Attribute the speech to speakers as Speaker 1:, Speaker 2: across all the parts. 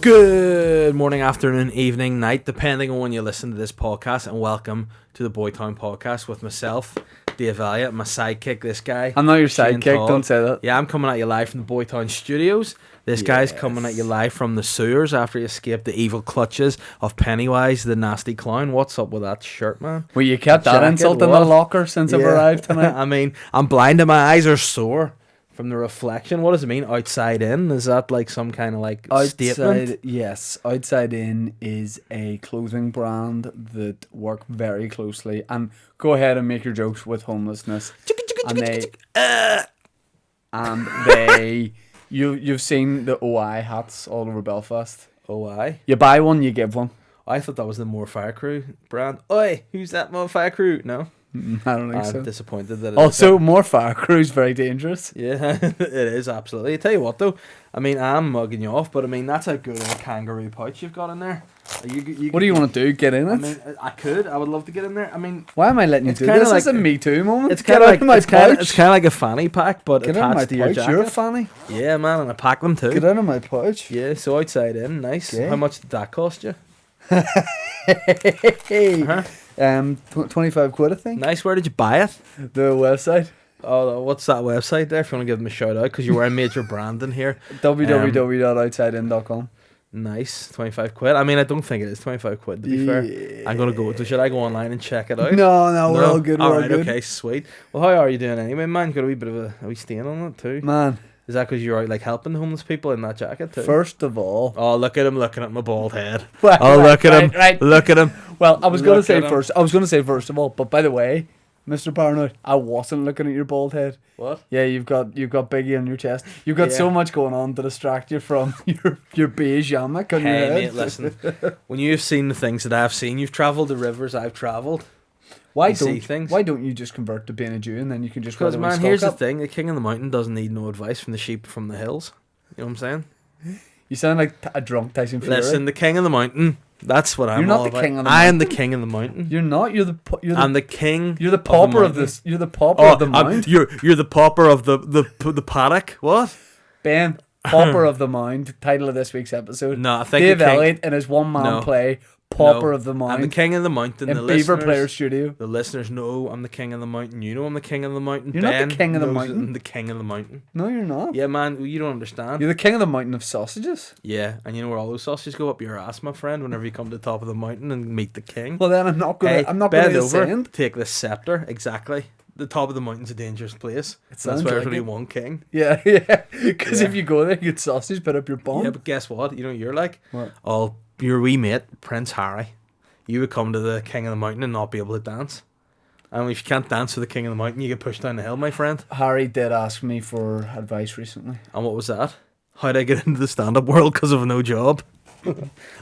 Speaker 1: Good morning, afternoon, evening, night, depending on when you listen to this podcast, and welcome to the Boytown Podcast with myself, Dave Elliott, my sidekick, this guy.
Speaker 2: I'm not your
Speaker 1: Shane
Speaker 2: sidekick,
Speaker 1: Todd.
Speaker 2: don't say that.
Speaker 1: Yeah, I'm coming at you live from the Boytown Studios. This guy's coming at you live from the sewers after he escaped the evil clutches of Pennywise, the nasty clown. What's up with that shirt, man?
Speaker 2: Well, you kept that
Speaker 1: Jacket,
Speaker 2: insult in
Speaker 1: what?
Speaker 2: the locker since I've arrived tonight.
Speaker 1: I mean, I'm blind and my eyes are sore from the reflection. What does it mean, outside in? Is that like some kind of like statement?
Speaker 2: Yes, Outside In is a clothing brand that work very closely, and go ahead and make your jokes with homelessness. You've seen the OI hats all over Belfast.
Speaker 1: OI?
Speaker 2: You buy one, you give one.
Speaker 1: I thought that was the More Fire Crew brand. Oi, who's that More Fire Crew? No?
Speaker 2: I don't think so.
Speaker 1: I'm disappointed that it
Speaker 2: Also, more fire crews very dangerous.
Speaker 1: Yeah, it is, absolutely. I tell you what, though, I mean, I'm mugging you off, but I mean, that's a good old kangaroo pouch you've got in there.
Speaker 2: What do you want to do? Get in it?
Speaker 1: I mean, I would love to get in there. I mean,
Speaker 2: why am I letting you do this? This is a Me Too moment.
Speaker 1: It's kind of like a fanny pack, but
Speaker 2: get out of my
Speaker 1: attached to your
Speaker 2: pouch.
Speaker 1: jacket.
Speaker 2: You're a fanny.
Speaker 1: Yeah, man, and I pack them too.
Speaker 2: Get out of my pouch.
Speaker 1: Yeah, so outside in, nice.
Speaker 2: Okay.
Speaker 1: How much did that cost you?
Speaker 2: Hey. 25 quid, I think.
Speaker 1: Nice. Where did you buy it?
Speaker 2: The website.
Speaker 1: Oh, what's that website there? If you want to give them a shout out, because you're wearing major branding here.
Speaker 2: www.outsideinfo.com.
Speaker 1: Nice, 25 quid. I mean, I don't think it is 25 quid, to be fair. I'm going to go. Should I go online and check it out?
Speaker 2: No, we're all good.
Speaker 1: All right, okay, sweet. Well, how are you doing anyway, man? Got a wee bit of a wee stain on it too.
Speaker 2: Man.
Speaker 1: Is that because you're out like helping the homeless people in that jacket too?
Speaker 2: First of all.
Speaker 1: Oh, look at him looking at my bald head.
Speaker 2: Well,
Speaker 1: look at him. Right. Look at him.
Speaker 2: Well, I was going to say first of all, but by the way, Mr. Paranoid, I wasn't looking at your bald head.
Speaker 1: What?
Speaker 2: Yeah, you've got Biggie on your chest. You've got so much going on to distract you from your beige yarmulke on your head.
Speaker 1: Mate, listen. When you've seen the things that I've seen, you've travelled the rivers I've travelled.
Speaker 2: Why don't you just convert to being a Jew and then you can just...
Speaker 1: Because, man, here's the thing. The king of the mountain doesn't need no advice from the sheep from the hills. You know what I'm saying?
Speaker 2: You sound like a drunk Tyson Fury.
Speaker 1: Listen, the king of the mountain... That's what I'm all about. King of the mountain. I am the king of the mountain.
Speaker 2: You're not.
Speaker 1: I'm the king.
Speaker 2: You're the pauper of this. You're the pauper of the mound.
Speaker 1: You're the pauper of the paddock. What?
Speaker 2: Ben, pauper of the mound. Title of this week's episode.
Speaker 1: No, I think
Speaker 2: Dave Elliott in his one-man play. Pauper of the mound.
Speaker 1: I'm the king of the mountain.
Speaker 2: In Beaver Player Studio.
Speaker 1: The listeners know I'm the king of the mountain. You know I'm the king of the mountain.
Speaker 2: You're not the king of the mountain.
Speaker 1: I'm the king of the mountain.
Speaker 2: No, you're not.
Speaker 1: Yeah, man, you don't understand.
Speaker 2: You're the king of the mountain of sausages.
Speaker 1: Yeah, and you know where all those sausages go? Up your ass, my friend. Whenever you come to the top of the mountain and meet the king.
Speaker 2: Well, then I'm not going to
Speaker 1: bend over.
Speaker 2: Ascend.
Speaker 1: Take the scepter. Exactly. The top of the mountain's a dangerous place. That's why there's only one king.
Speaker 2: Yeah. Because if you go there, you get sausage, put up your bum.
Speaker 1: Yeah, but guess what? You know what you're like?
Speaker 2: What?
Speaker 1: Oh, your wee mate, Prince Harry. You would come to the king of the mountain and not be able to dance. And if you can't dance for the king of the mountain, you get pushed down the hill, my friend.
Speaker 2: Harry did ask me for advice recently.
Speaker 1: And what was that? How did I get into the stand-up world because of no job?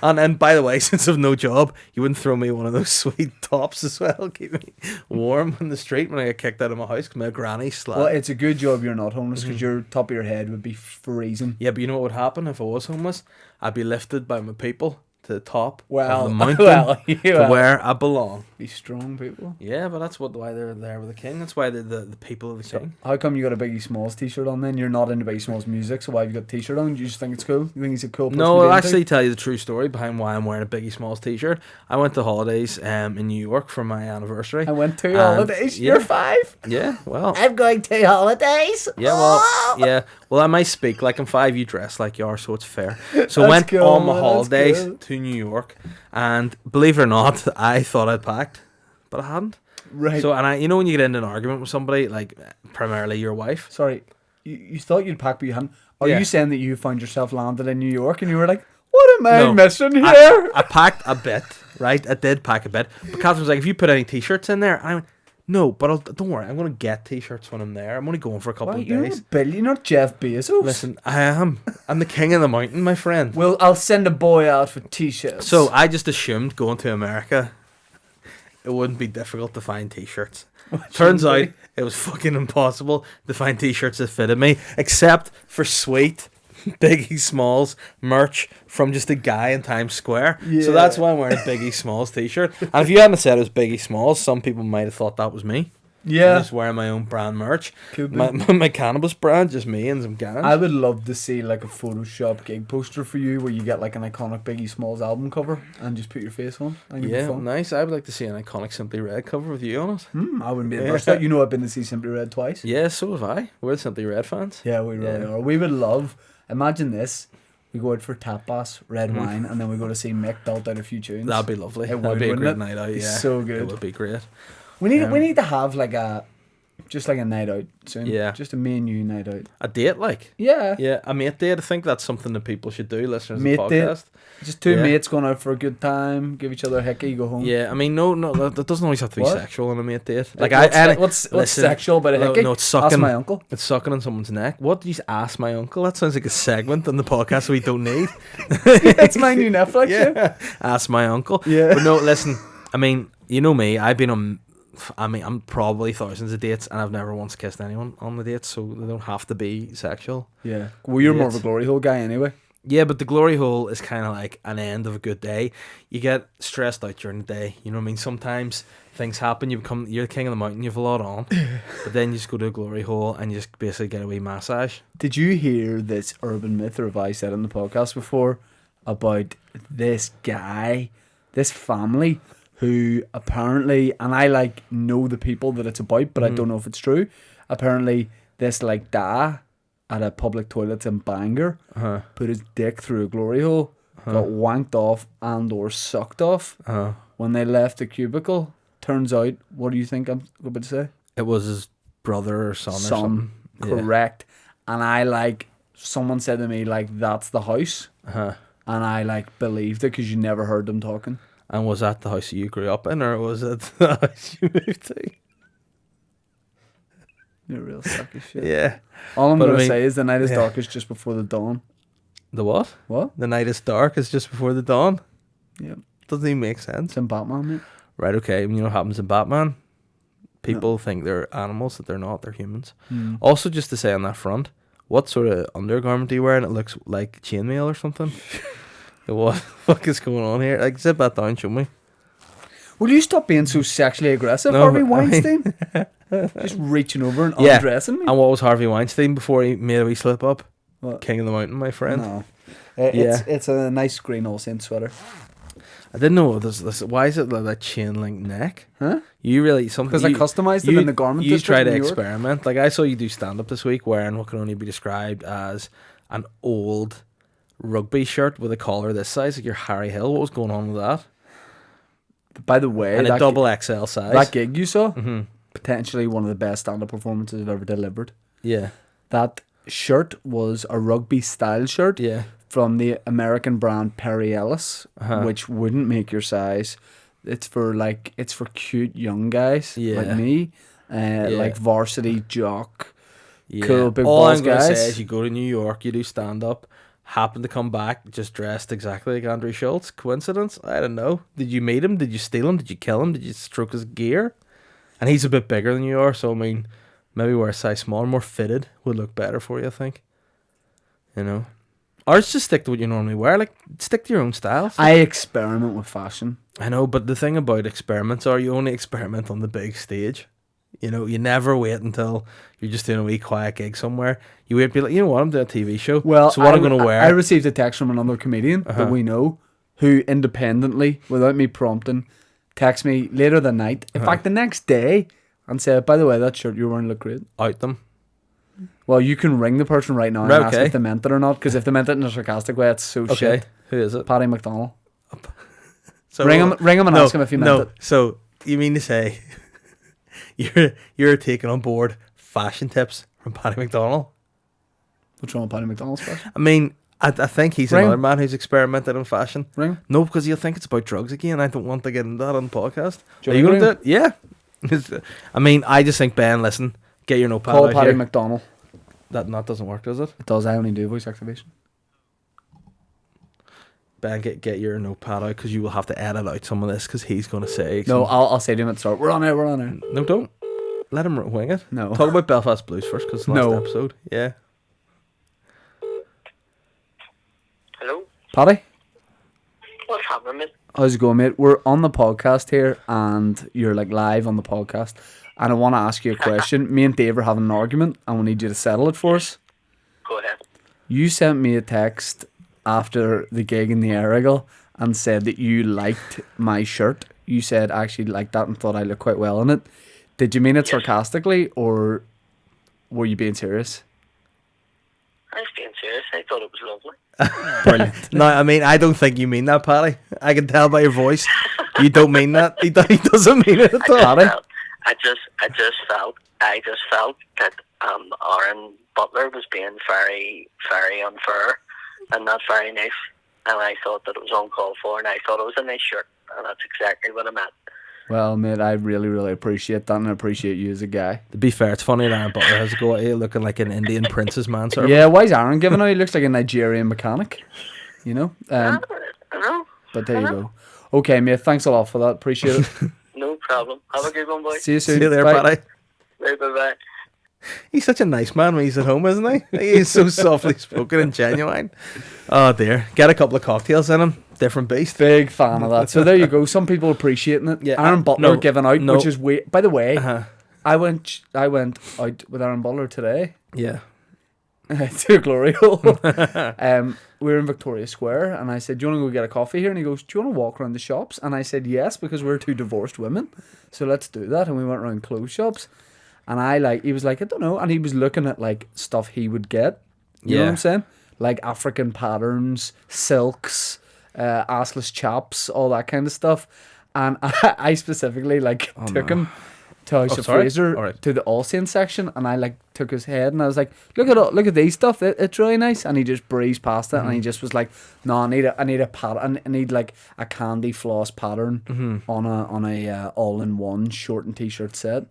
Speaker 1: and by the way, since I've no job, you wouldn't throw me one of those sweet tops as well, keep me warm in the street when I get kicked out of my house because my granny slapped.
Speaker 2: Well, it's a good job you're not homeless because your top of your head would be freezing.
Speaker 1: Yeah, but you know what would happen if I was homeless? I'd be lifted by my people to the top
Speaker 2: of
Speaker 1: the mountain to where I belong.
Speaker 2: Be strong people.
Speaker 1: Yeah, but that's why they're there with the king. That's why they're the people of the king.
Speaker 2: How come you got a Biggie Smalls t-shirt on then? You're not into Biggie Smalls music, so why have you got a t-shirt on? You just think it's cool? You think he's a cool person?
Speaker 1: No, I'll actually tell you the true story behind why I'm wearing a Biggie Smalls t-shirt. I went to holidays in New York for my anniversary.
Speaker 2: I went to holidays? Yeah. You're 5?
Speaker 1: Yeah, well.
Speaker 2: I'm going to holidays?
Speaker 1: Yeah, well, yeah. Well, I might speak like I'm 5, you dress like you are, so it's fair. So I went on my holidays to New York, and believe it or not, I thought I'd packed, but I hadn't.
Speaker 2: Right.
Speaker 1: So, and you know when you get into an argument with somebody, like primarily your wife.
Speaker 2: Sorry, you thought you'd pack, but you hadn't. Are you saying that you found yourself landed in New York and you were like, what am I missing here?
Speaker 1: I packed a bit, right? I did pack a bit. But Catherine was like, if you put any t-shirts in there, and I went, no, but don't worry, I'm going to get t-shirts when I'm there. I'm only going for a couple of days.
Speaker 2: You're a billionaire, Jeff Bezos.
Speaker 1: Listen, I am. I'm the king of the mountain, my friend.
Speaker 2: Well, I'll send a boy out for t-shirts.
Speaker 1: So I just assumed going to America, it wouldn't be difficult to find t-shirts. Turns out it was fucking impossible to find t-shirts that fitted me, except for sweet Biggie Smalls merch from just a guy in Times Square. Yeah. So that's why I'm wearing a Biggie Smalls t-shirt. And if you hadn't said it was Biggie Smalls, some people might have thought that was me.
Speaker 2: Yeah.
Speaker 1: Just wearing my own brand merch.
Speaker 2: Could be.
Speaker 1: My cannabis brand, just me and some cannons.
Speaker 2: I would love to see like a Photoshop gig poster for you where you get like an iconic Biggie Smalls album cover and just put your face on. And
Speaker 1: Yeah, nice. I would like to see an iconic Simply Red cover with you on it.
Speaker 2: I wouldn't be adverse to that. You know I've been to see Simply Red twice.
Speaker 1: Yeah, so have I. We're Simply Red fans.
Speaker 2: Yeah, we really are. We would love, imagine this, we go out for tapas, red wine, and then we go to see Mick belt out a few tunes.
Speaker 1: That'd be lovely.
Speaker 2: It
Speaker 1: That'd
Speaker 2: would,
Speaker 1: be a
Speaker 2: wouldn't
Speaker 1: great
Speaker 2: it?
Speaker 1: night out,
Speaker 2: It'd be
Speaker 1: yeah.
Speaker 2: so good.
Speaker 1: It would be great.
Speaker 2: We need to have like a night out soon.
Speaker 1: Yeah.
Speaker 2: Just a me and you night out.
Speaker 1: A date, like?
Speaker 2: Yeah.
Speaker 1: Yeah, a mate date. I think that's something that people should do, listeners
Speaker 2: Mate
Speaker 1: of the
Speaker 2: date.
Speaker 1: podcast.
Speaker 2: Just two
Speaker 1: Yeah.
Speaker 2: mates going out for a good time, give each other a hickey, go home.
Speaker 1: Yeah, I mean, no, that doesn't always have to be
Speaker 2: What?
Speaker 1: sexual on a mate date.
Speaker 2: What's
Speaker 1: listen,
Speaker 2: sexual about a
Speaker 1: no,
Speaker 2: hickey?
Speaker 1: no, it's
Speaker 2: Ask
Speaker 1: sucking.
Speaker 2: my uncle.
Speaker 1: It's sucking on someone's neck. What did you ask my uncle? That sounds like a segment on the podcast we don't need.
Speaker 2: It's my new Netflix show.
Speaker 1: Yeah, ask my uncle.
Speaker 2: Yeah.
Speaker 1: But no, listen. I mean, you know me. I'm probably thousands of dates, and I've never once kissed anyone on the dates, so they don't have to be sexual.
Speaker 2: Yeah. Well, you're more of a
Speaker 1: Dates.
Speaker 2: glory hole guy anyway.
Speaker 1: Yeah, but the glory hole is kind of like an end of a good day. You get stressed out during the day. You know what I mean? Sometimes things happen. You're the king of the mountain. You have a lot on, but then you just go to a glory hole and you just basically get a wee massage.
Speaker 2: Did you hear this urban myth, or have I said on the podcast before, about this guy, this family, who apparently, and I like know the people that it's about, but I don't know if it's true. Apparently, this like da at a public toilet in Bangor put his dick through a glory hole, got wanked off and or sucked off. When they left the cubicle, turns out, what do you think I'm about to say?
Speaker 1: It was his brother or son or something.
Speaker 2: Correct. And I like, someone said to me like, that's the house.
Speaker 1: And
Speaker 2: I like believed it because you never heard them talking.
Speaker 1: And was that the house you grew up in, or was it the house you moved to?
Speaker 2: You're a real suck of shit.
Speaker 1: Yeah.
Speaker 2: All I'm
Speaker 1: But
Speaker 2: going
Speaker 1: I
Speaker 2: to
Speaker 1: mean,
Speaker 2: say is the night is darkest just before the dawn.
Speaker 1: The what?
Speaker 2: What?
Speaker 1: The night is dark is just before the dawn.
Speaker 2: Yeah.
Speaker 1: Doesn't even make sense.
Speaker 2: It's in Batman, mate.
Speaker 1: Right, okay. You know what happens in Batman? People think they're animals, that they're not. They're humans. Also, just to say on that front, what sort of undergarment are you wearing? It looks like chainmail or something. What the fuck is going on here? Like, zip that down, show me.
Speaker 2: Will you stop being so sexually aggressive,
Speaker 1: No,
Speaker 2: Harvey
Speaker 1: I mean-
Speaker 2: Weinstein? Just reaching over and
Speaker 1: Yeah.
Speaker 2: undressing me?
Speaker 1: And what was Harvey Weinstein before he made a wee slip up?
Speaker 2: What?
Speaker 1: King of the Mountain, my friend.
Speaker 2: No.
Speaker 1: Yeah.
Speaker 2: It's a nice green All Saints sweater.
Speaker 1: I didn't know this. Why is it like that chain link neck?
Speaker 2: Huh?
Speaker 1: You really something
Speaker 2: Because I customized them in the garment
Speaker 1: You
Speaker 2: district
Speaker 1: try
Speaker 2: in
Speaker 1: to
Speaker 2: New York.
Speaker 1: experiment. Like I saw you do stand up this week wearing what can only be described as an old rugby shirt with a collar this size, like you're Harry Hill. What was going on with that?
Speaker 2: By the way,
Speaker 1: And a
Speaker 2: that,
Speaker 1: double XL size.
Speaker 2: that gig you saw,
Speaker 1: Mhm.
Speaker 2: potentially one of the best stand-up performances I've ever delivered.
Speaker 1: Yeah,
Speaker 2: That shirt was a rugby style shirt
Speaker 1: yeah.
Speaker 2: from the American brand Perry Ellis,
Speaker 1: Uh-huh.
Speaker 2: which wouldn't make your size. It's for cute young guys
Speaker 1: Yeah.
Speaker 2: like me, like varsity jock.
Speaker 1: Yeah.
Speaker 2: Cool big
Speaker 1: All
Speaker 2: balls
Speaker 1: I'm gonna
Speaker 2: guys.
Speaker 1: say is you go to New York, you do stand up, happen to come back just dressed exactly like Andrew Schultz. Coincidence? I don't know. Did you meet him? Did you steal him? Did you kill him? Did you stroke his gear? And he's a bit bigger than you are, so I mean, maybe wear a size smaller, more fitted would look better for you, I think. You know, or just stick to what you normally wear. Like stick to your own style.
Speaker 2: I experiment with fashion.
Speaker 1: I know, but the thing about experiments are you only experiment on the big stage. You know, you never wait until you're just doing a wee quiet gig somewhere. You wait, be like, you know what, I'm doing a TV show.
Speaker 2: Well,
Speaker 1: so what I'm going to wear?
Speaker 2: I received a text from another comedian that we know who independently, without me prompting, texted me later that night, in fact the next day, and said, by the way, that shirt you're wearing look great.
Speaker 1: Out them.
Speaker 2: Well, you can ring the person right now and
Speaker 1: Right,
Speaker 2: ask
Speaker 1: okay.
Speaker 2: if they meant it or not, because if they meant it in a sarcastic way, it's so
Speaker 1: Okay,
Speaker 2: shit.
Speaker 1: who is it?
Speaker 2: Paddy McDonald.
Speaker 1: So
Speaker 2: Ring him and ask him if he meant it.
Speaker 1: So you mean to say you're taking on board fashion tips from Paddy McDonald?
Speaker 2: What's wrong with Paddy McDonald's fashion?
Speaker 1: I mean, I think he's
Speaker 2: Ring
Speaker 1: another
Speaker 2: him.
Speaker 1: man who's experimented in fashion.
Speaker 2: Ring him.
Speaker 1: No, because you'll think it's about drugs again. I don't want to get into that on the podcast.
Speaker 2: Do
Speaker 1: Are
Speaker 2: you
Speaker 1: you
Speaker 2: want
Speaker 1: going
Speaker 2: me
Speaker 1: to do it? Yeah. I mean, I just think, Ben, listen, get your notepad
Speaker 2: Call
Speaker 1: out
Speaker 2: Paddy
Speaker 1: here.
Speaker 2: McDonald.
Speaker 1: That doesn't work, does it?
Speaker 2: It does, I only do voice activation.
Speaker 1: Ben, get your notepad out because you will have to edit out some of this because he's going to say...
Speaker 2: No,
Speaker 1: some-
Speaker 2: I'll say to him at the start, we're on air.
Speaker 1: No, don't. Let him wing it.
Speaker 2: No.
Speaker 1: Talk about Belfast Blues first because last
Speaker 2: No.
Speaker 1: episode. Yeah.
Speaker 3: Hello?
Speaker 2: Paddy?
Speaker 3: What's happening, mate?
Speaker 2: How's it going, mate? We're on the podcast here, and you're like live on the podcast. And I want to ask you a question. Me and Dave are having an argument, and we need you to settle it for us.
Speaker 3: Go ahead.
Speaker 2: You sent me a text after the gig in the Erigal and said that you liked my shirt. You said I actually liked that and thought I looked quite well in it. Did you mean it sarcastically, or were you being serious?
Speaker 3: I was being serious. I thought it was lovely.
Speaker 2: Brilliant.
Speaker 1: No, I mean, I don't think you mean that, Paddy. I can tell by your voice. You don't mean that. He doesn't mean it at all.
Speaker 3: I just felt that Aaron Butler was being very, very unfair and not very nice. And I thought that it was uncalled for, and I thought it was a nice shirt, and that's exactly what I meant.
Speaker 2: Well, mate, I really, really appreciate that, and I appreciate you as a guy.
Speaker 1: To be fair, it's funny that Aaron Butler has to go out here looking like an Indian princess manservant.
Speaker 2: Yeah, why is Aaron giving out? He looks like a Nigerian mechanic, you know?
Speaker 3: I know.
Speaker 2: But there you go. Okay, mate, thanks a lot for that. Appreciate it.
Speaker 3: No problem. Have a good one, boy.
Speaker 2: See you soon.
Speaker 1: See you there,
Speaker 2: Bye.
Speaker 1: Paddy.
Speaker 3: Bye.
Speaker 1: He's such a nice man when he's at home, isn't he? He's so softly spoken and genuine. Oh dear. Get a couple of cocktails in him. Different beast.
Speaker 2: Big fan of that. So there you go. Some people appreciating it.
Speaker 1: Yeah,
Speaker 2: Aaron Butler
Speaker 1: no,
Speaker 2: giving out,
Speaker 1: no.
Speaker 2: which is weird. By the way, I went out with Aaron Butler today
Speaker 1: Yeah.
Speaker 2: to a glory hole. We were in Victoria Square, and I said, "Do you want to go get a coffee here?" And he goes, "Do you want to walk around the shops?" And I said, "Yes, because we're two divorced women, so let's do that." And we went around clothes shops, and he was like, "I don't know," and he was looking at like stuff he would get. You know what I'm saying? Like African patterns, silks, assless chaps, all that kind of stuff. And I specifically took him to House of Fraser to the All Saints section, and I took his head and I was like, look at these stuff, it's really nice. And he just breezed past it, and he just was like, no, I need a pattern, I need like a candy floss pattern on a all-in-one short and t-shirt set.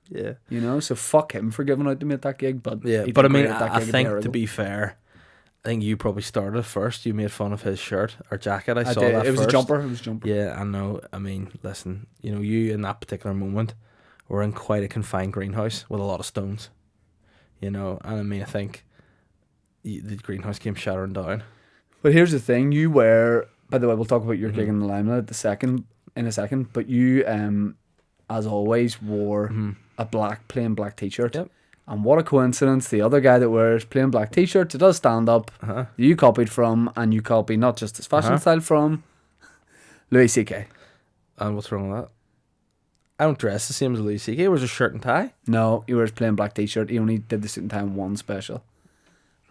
Speaker 1: Yeah.
Speaker 2: You know, so fuck him for giving out to me at that gig. But
Speaker 1: yeah,
Speaker 2: he
Speaker 1: but I
Speaker 2: did
Speaker 1: mean,
Speaker 2: great at that
Speaker 1: I
Speaker 2: gig at
Speaker 1: think
Speaker 2: the
Speaker 1: to
Speaker 2: Erigal.
Speaker 1: be fair, I think you probably started it first. You made fun of his shirt or jacket. I saw
Speaker 2: did.
Speaker 1: that
Speaker 2: It was
Speaker 1: first.
Speaker 2: a jumper. It was a jumper.
Speaker 1: Yeah, I know. I mean, listen, you know, you in that particular moment were in quite a confined greenhouse with a lot of stones. You know, and I mean, I think the greenhouse came shattering down.
Speaker 2: But here's the thing: you wear. By the way, we'll talk about your gig in the Limelight in a second. But you, as always, wore a plain black t-shirt.
Speaker 1: Yep.
Speaker 2: And what a coincidence! The other guy that wears plain black t-shirts, it does stand up. You copied from, and you copy not just his fashion style from Louis C.K.
Speaker 1: And what's wrong with that? I don't dress the same as Louis C.K. He wears a shirt and tie.
Speaker 2: No, he wears plain black t-shirt. He only did the suit and tie in one special.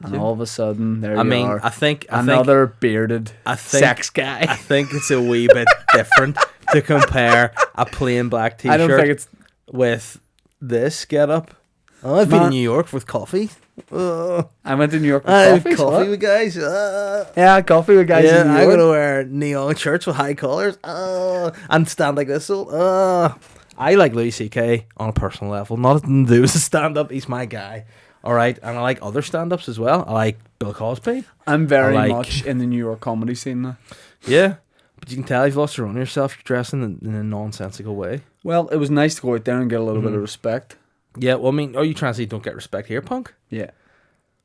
Speaker 2: And all of a sudden, there you are.
Speaker 1: I think
Speaker 2: another bearded sex guy.
Speaker 1: I think it's a wee bit different to compare a plain black t-shirt
Speaker 2: I don't think it's
Speaker 1: with this getup. Oh, I've been in New York with coffee.
Speaker 2: I went to New York with
Speaker 1: I had
Speaker 2: coffee.
Speaker 1: coffee with guys.
Speaker 2: Yeah, coffee with guys in New
Speaker 1: I'm
Speaker 2: York.
Speaker 1: gonna wear neon shirts with high collars. And stand like this. I like Louis C.K. on a personal level. Nothing to do with stand up. He's my guy. All right, and I like other stand-ups as well. I like Bill Cosby.
Speaker 2: I'm very much in the New York comedy scene now.
Speaker 1: Yeah, but you can tell you've lost your own yourself. You're dressing in a nonsensical way.
Speaker 2: Well, it was nice to go out there and get a little bit of respect.
Speaker 1: Yeah, well, I mean, are you trying to say you don't get respect here, punk?
Speaker 2: Yeah.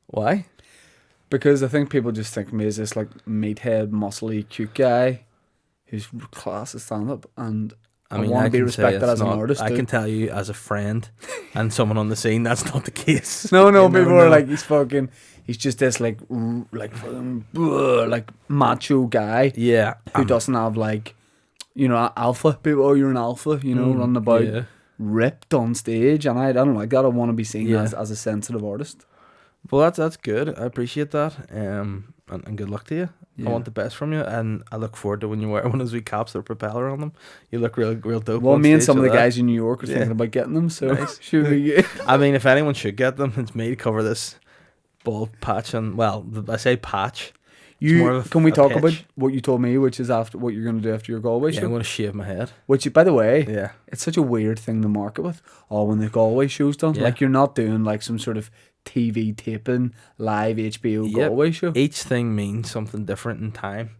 Speaker 1: Why?
Speaker 2: Because I think people just think of me as this like meathead, muscly, cute guy who's class at stand-up, and I want to be respected as an artist.
Speaker 1: I can tell you as a friend and someone on the scene, that's not the case.
Speaker 2: No, people are like, he's just this like macho guy.
Speaker 1: Yeah.
Speaker 2: Who doesn't have alpha people. Oh, you're an alpha, running about ripped on stage, and I don't like that. I want to be seen as a sensitive artist.
Speaker 1: Well, that's good. I appreciate that. And good luck to you.
Speaker 2: Yeah.
Speaker 1: I want the best from you, and I look forward to when you wear one of those wee caps with a propeller on them. You look real dope.
Speaker 2: Well,
Speaker 1: on
Speaker 2: me and
Speaker 1: stage
Speaker 2: some of the
Speaker 1: with that.
Speaker 2: guys in New York are thinking about getting them, so
Speaker 1: Nice.
Speaker 2: should we get...
Speaker 1: I mean, if anyone should get them, it's me to cover this bald patch. And I say patch.
Speaker 2: Can we talk
Speaker 1: pitch.
Speaker 2: about what you told me, which is after what you're going to do after your Galway
Speaker 1: Yeah,
Speaker 2: show?
Speaker 1: I'm going to shave my head.
Speaker 2: Which, by the way,
Speaker 1: Yeah.
Speaker 2: it's such a weird thing to market with. Oh, when the Galway show's done,
Speaker 1: Yeah.
Speaker 2: you're not doing some sort of TV taping live HBO Galway show.
Speaker 1: Each thing means something different in time.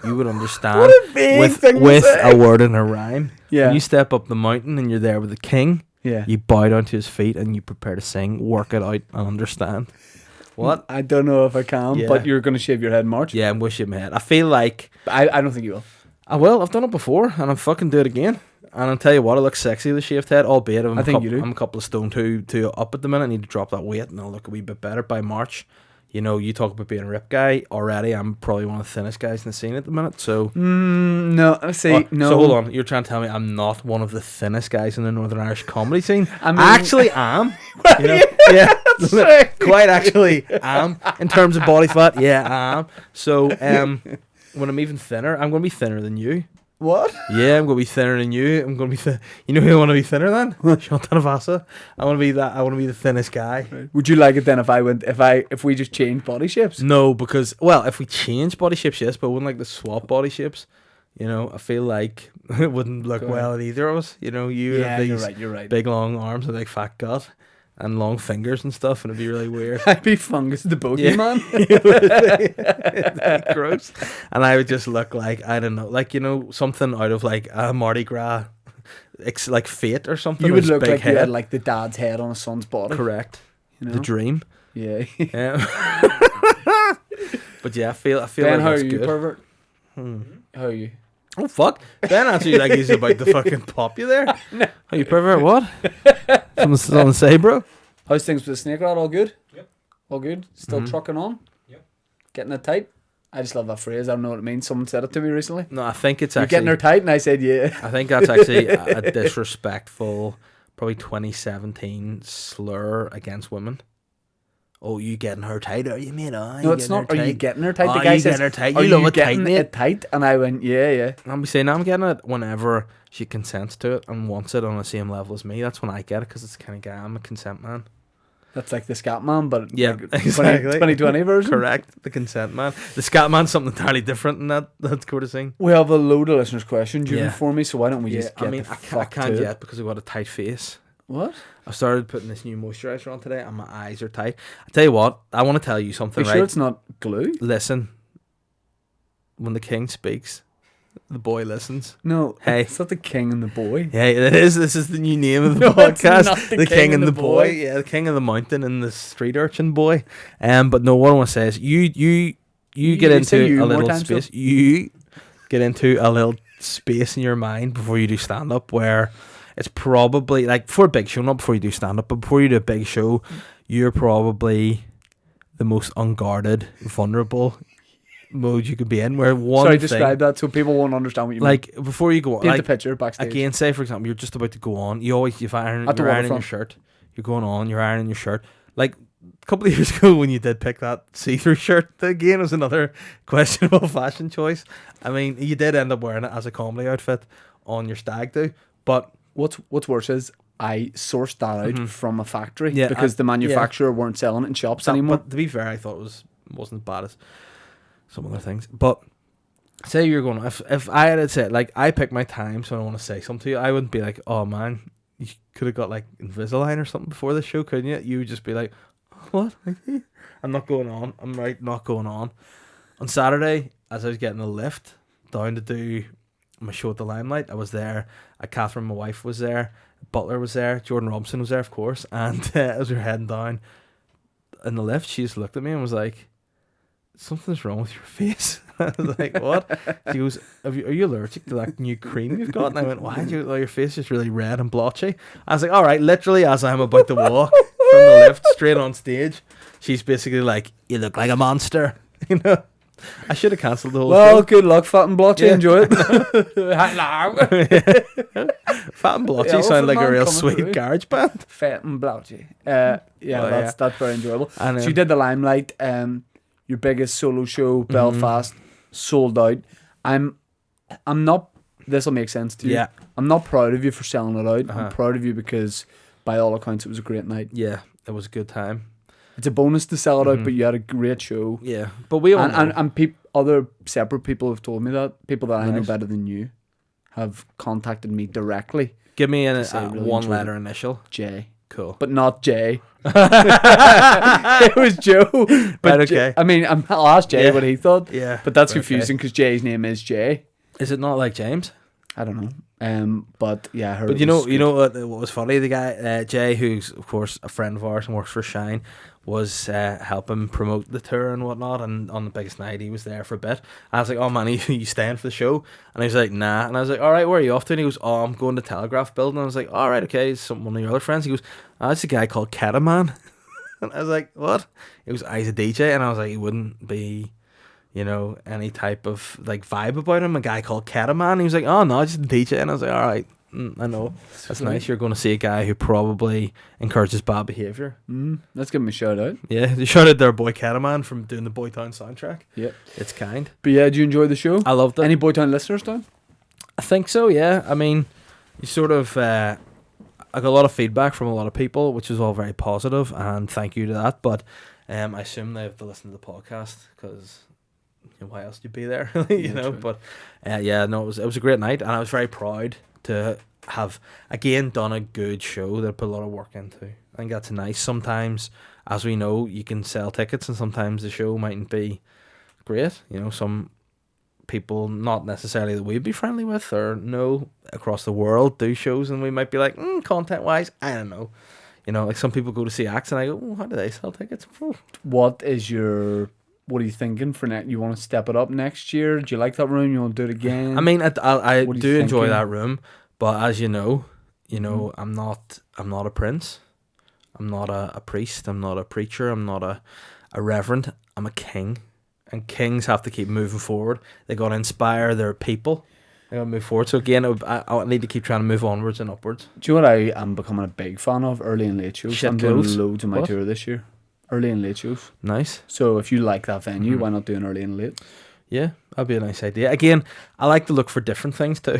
Speaker 1: You would understand
Speaker 2: What a big thing to
Speaker 1: with
Speaker 2: say.
Speaker 1: a word and a rhyme.
Speaker 2: Yeah.
Speaker 1: When you step up the mountain and you're there with the king,
Speaker 2: Yeah.
Speaker 1: you bow down to his feet and you prepare to sing, work it out and understand. What?
Speaker 2: I don't know if I can,
Speaker 1: Yeah.
Speaker 2: but you're going to shave your head in March.
Speaker 1: Yeah, I'm wishing my head. I feel like
Speaker 2: I don't think you will.
Speaker 1: I will. I've done it before, and I'm fucking do it again. And I'll tell you what, I look sexy with a shaved head, albeit
Speaker 2: I think you do.
Speaker 1: I'm a couple of stone too up at the minute. I need to drop that weight, and I'll look a wee bit better by March. You know, you talk about being a rip guy already. I'm probably one of the thinnest guys in the scene at the minute. So
Speaker 2: no, no.
Speaker 1: So hold on, you're trying to tell me I'm not one of the thinnest guys in the Northern Irish comedy scene?
Speaker 2: I mean,
Speaker 1: I actually am. You know? Yeah, quite actually am in terms of body fat. Yeah, I am. So when I'm even thinner, I'm going to be thinner than you.
Speaker 2: What?
Speaker 1: Yeah, I'm going to be thinner than you. I'm going to be You know who I want to be thinner than? Chantal Vasa. I want to be that. I want to be the thinnest guy.
Speaker 2: Right. Would you like it then if we just change body shapes?
Speaker 1: No, because if we change body shapes, yes, but I wouldn't like to swap body shapes. You know, I feel like it wouldn't look well at either of us. You know, you have these
Speaker 2: you're right.
Speaker 1: big long arms with a big fat gut and long fingers and stuff, and it'd be really weird.
Speaker 2: I'd be fungus the bogey man.
Speaker 1: It'd be gross. And I would just look like, I don't know, like, you know, something out of like a Mardi Gras, like Fate or something.
Speaker 2: You would look
Speaker 1: big
Speaker 2: like
Speaker 1: head.
Speaker 2: you had like the dad's head on a son's body.
Speaker 1: Correct.
Speaker 2: You know?
Speaker 1: The dream.
Speaker 2: Yeah.
Speaker 1: But yeah, I feel
Speaker 2: Ben,
Speaker 1: like
Speaker 2: how
Speaker 1: that's
Speaker 2: are you,
Speaker 1: good.
Speaker 2: pervert? How are you?
Speaker 1: Oh fuck! Ben answered you like he's about to fucking pop you there.
Speaker 2: No.
Speaker 1: Are you pervert? What? Something to say, bro?
Speaker 2: How's things with the snake rod? All good?
Speaker 4: Yep.
Speaker 2: All good? Still trucking on?
Speaker 4: Yep.
Speaker 2: Getting it tight? I just love that phrase. I don't know what it means. Someone said it to me recently.
Speaker 1: No, I think it's
Speaker 2: You're
Speaker 1: actually
Speaker 2: getting her tight? And I said, yeah.
Speaker 1: I think that's actually a disrespectful, probably 2017 slur against women. Oh, you getting her tight? Are you, mate?
Speaker 2: No, it's not. Are you getting her tight?
Speaker 1: Oh,
Speaker 2: The guy
Speaker 1: you
Speaker 2: says,
Speaker 1: getting her tight?
Speaker 2: are
Speaker 1: You
Speaker 2: you
Speaker 1: love it tight,
Speaker 2: getting
Speaker 1: mate.
Speaker 2: it tight? And I went, yeah.
Speaker 1: I'll be saying I'm getting it whenever she consents to it and wants it on the same level as me. That's when I get it, because it's the kind of guy I'm a consent man.
Speaker 2: That's like the scat man, but
Speaker 1: Yeah,
Speaker 2: like
Speaker 1: exactly.
Speaker 2: 2020 version.
Speaker 1: Correct. The consent man. The scat man's something entirely different than that sort of thing.
Speaker 2: We have a load of listeners' questions
Speaker 1: Yeah.
Speaker 2: for me, so why don't we just get
Speaker 1: I mean,
Speaker 2: the
Speaker 1: I
Speaker 2: fuck
Speaker 1: can't
Speaker 2: to
Speaker 1: yet
Speaker 2: it?
Speaker 1: because I've got a tight face.
Speaker 2: What?
Speaker 1: I started putting this new moisturizer on today and my eyes are tight. I tell you what, I want to tell you
Speaker 2: Are
Speaker 1: something,
Speaker 2: you
Speaker 1: right?
Speaker 2: sure it's not glue?
Speaker 1: Listen. When the king speaks, the boy listens.
Speaker 2: No,
Speaker 1: Hey.
Speaker 2: it's not the king and the boy.
Speaker 1: Yeah, it is. This is the new name of the
Speaker 2: No, it's
Speaker 1: podcast.
Speaker 2: not
Speaker 1: The king and the boy. Yeah, the king of the mountain and the street urchin boy. But no, what I want to say is you get
Speaker 2: say
Speaker 1: into
Speaker 2: you
Speaker 1: a
Speaker 2: more
Speaker 1: little
Speaker 2: times,
Speaker 1: space. You get into a little space in your mind before you do stand up where it's probably like for a big show, not before you do stand up, but before you do a big show, you're probably the most unguarded, vulnerable mode you could be in. Where one
Speaker 2: Sorry,
Speaker 1: thing,
Speaker 2: describe that so people won't understand what you mean.
Speaker 1: like before you go on,
Speaker 2: Paint
Speaker 1: like
Speaker 2: the picture backstage.
Speaker 1: again, say for example, you're just about to go on. You always you're ironing
Speaker 2: At the
Speaker 1: your
Speaker 2: waterfront.
Speaker 1: shirt. You're going on. You're ironing your shirt. Like a couple of years ago when you did pick that see-through shirt, again was another questionable fashion choice. I mean, you did end up wearing it as a comedy outfit on your stag do, but
Speaker 2: What's worse is I sourced that out from a factory
Speaker 1: Yeah,
Speaker 2: because the manufacturer weren't selling it in shops anymore.
Speaker 1: But to be fair, I thought it wasn't as bad as some other things. But say you're going, if I had said like I pick my time, so I want to say something to you, I wouldn't be like, oh man, you could have got like Invisalign or something before the show, couldn't you? You would just be like, what? I'm not going on. I'm right, not going on. On Saturday, as I was getting the lift down to do my show at the Limelight, I was there. Catherine, my wife, was there. Butler was there. Jordan Robinson was there, of course. And as we were heading down in the lift, she just looked at me and was like, something's wrong with your face. I was like, what? She goes, are you allergic to that new cream you've got? And I went, why? Your face is really red and blotchy. I was like, all right, literally as I'm about to walk from the lift straight on stage, she's basically like, you look like a monster. You know? I should have cancelled the whole
Speaker 2: Well,
Speaker 1: show.
Speaker 2: good luck, Fat and Blotchy.
Speaker 1: Yeah.
Speaker 2: Enjoy it. Hello.
Speaker 1: Fat and Blotchy
Speaker 2: Yeah,
Speaker 1: sound like a
Speaker 2: man
Speaker 1: real
Speaker 2: coming
Speaker 1: sweet
Speaker 2: through.
Speaker 1: garage band.
Speaker 2: Fat and Blotchy.
Speaker 1: Oh,
Speaker 2: That's very enjoyable.
Speaker 1: And,
Speaker 2: So you did the Limelight, your biggest solo show, Belfast, sold out. I'm not. This will make sense to you.
Speaker 1: Yeah.
Speaker 2: I'm not proud of you for selling it out.
Speaker 1: Uh-huh.
Speaker 2: I'm proud of you because, by all accounts, it was a great night.
Speaker 1: Yeah, it was a good time.
Speaker 2: It's a bonus to sell it out, but you had a great show.
Speaker 1: Yeah, but we all know.
Speaker 2: And other separate people have told me that. People that I know
Speaker 1: Nice.
Speaker 2: better than you have contacted me directly.
Speaker 1: Give me a
Speaker 2: say I really
Speaker 1: one
Speaker 2: enjoyed
Speaker 1: letter initial.
Speaker 2: J.
Speaker 1: Cool.
Speaker 2: But not Jay. It was Joe. But
Speaker 1: Right, okay.
Speaker 2: I'll ask Jay
Speaker 1: Yeah.
Speaker 2: what he thought.
Speaker 1: Yeah.
Speaker 2: But that's
Speaker 1: Right,
Speaker 2: confusing because Jay's name is Jay.
Speaker 1: Is it not like James?
Speaker 2: I don't know. But yeah, I heard.
Speaker 1: But
Speaker 2: it
Speaker 1: you
Speaker 2: was
Speaker 1: know
Speaker 2: good.
Speaker 1: what was funny? The guy Jay, who's of course a friend of ours and works for Shine, was helping promote the tour and whatnot, and on the biggest night he was there for a bit. I was like, "Oh man, you staying for the show?" And he was like, "Nah." And I was like, "All right, where are you off to?" And he goes, "Oh, I'm going to Telegraph Building." And I was like, "All right, okay." It's one of your other friends. He goes, "Oh, it's a guy called Ketaman." And I was like, "What?" He goes, "He's a DJ." And I was like, "He wouldn't be, any type of like vibe about him. A guy called Ketaman." He was like, "Oh no, just a DJ." And I was like, "All right." I know. That's nice. You're going to see a guy who probably encourages bad behaviour.
Speaker 2: Let's give him a shout out.
Speaker 1: Yeah, they shout out their boy Cataman from doing the Boytown soundtrack.
Speaker 2: Yep.
Speaker 1: It's kind.
Speaker 2: But yeah, did you enjoy the show?
Speaker 1: I loved it.
Speaker 2: Any Boytown listeners, Dan?
Speaker 1: I think so, yeah. I mean, you sort of... I got a lot of feedback from a lot of people, which is all very positive, and thank you to that. But I assume they have to listen to the podcast, because why else would you be there? True. But it was a great night, and I was very proud to have again done a good show that I put a lot of work into. I think that's nice. Sometimes, as we know, you can sell tickets, and sometimes the show mightn't be great. Some people not necessarily that we'd be friendly with or know across the world do shows, and we might be like, content wise, I don't know. Like some people go to see acts, and I go, how do they sell tickets?
Speaker 2: What are you thinking for next? You want to step it up next year? Do you like that room? You want to do it again?
Speaker 1: I mean, I do enjoy that room, but as you know, I'm not a prince. I'm not a priest. I'm not a preacher. I'm not a reverend. I'm a king, and kings have to keep moving forward. They got to inspire their people. They got to move forward. So again, I need to keep trying to move onwards and upwards.
Speaker 2: Do you know what I am becoming a big fan of? Early and late shows. I'm doing loads of my tour this year. Early and late shows.
Speaker 1: Nice.
Speaker 2: So if you like that venue, why not do an early and late?
Speaker 1: Yeah, that'd be a nice idea. Again, I like to look for different things too.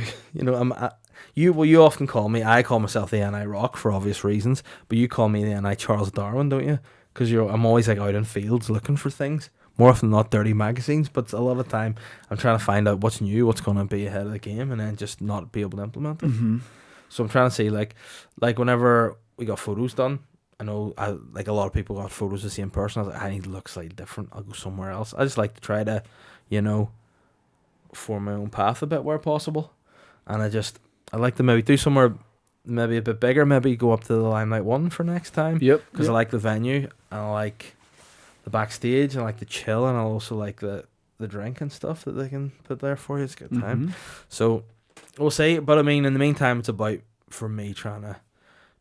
Speaker 1: You often call me. I call myself the NI Rock for obvious reasons, but you call me the NI Charles Darwin, don't you? Because I'm always like out in fields looking for things. More often than not, dirty magazines, but a lot of the time I'm trying to find out what's new, what's going to be ahead of the game, and then just not be able to implement it. So I'm trying to see like whenever we got photos done. I know a lot of people got photos of the same person. I was like, I need to look slightly different. I'll go somewhere else. I just like to try to, form my own path a bit where possible. And I like to maybe do somewhere maybe a bit bigger. Maybe go up to the Limelight 1 for next time.
Speaker 2: Yep.
Speaker 1: Because I like the venue, and I like the backstage, and I like the chill, and I also like the drink and stuff that they can put there for you. It's a good time. So we'll see. But I mean, in the meantime, it's about, for me, trying to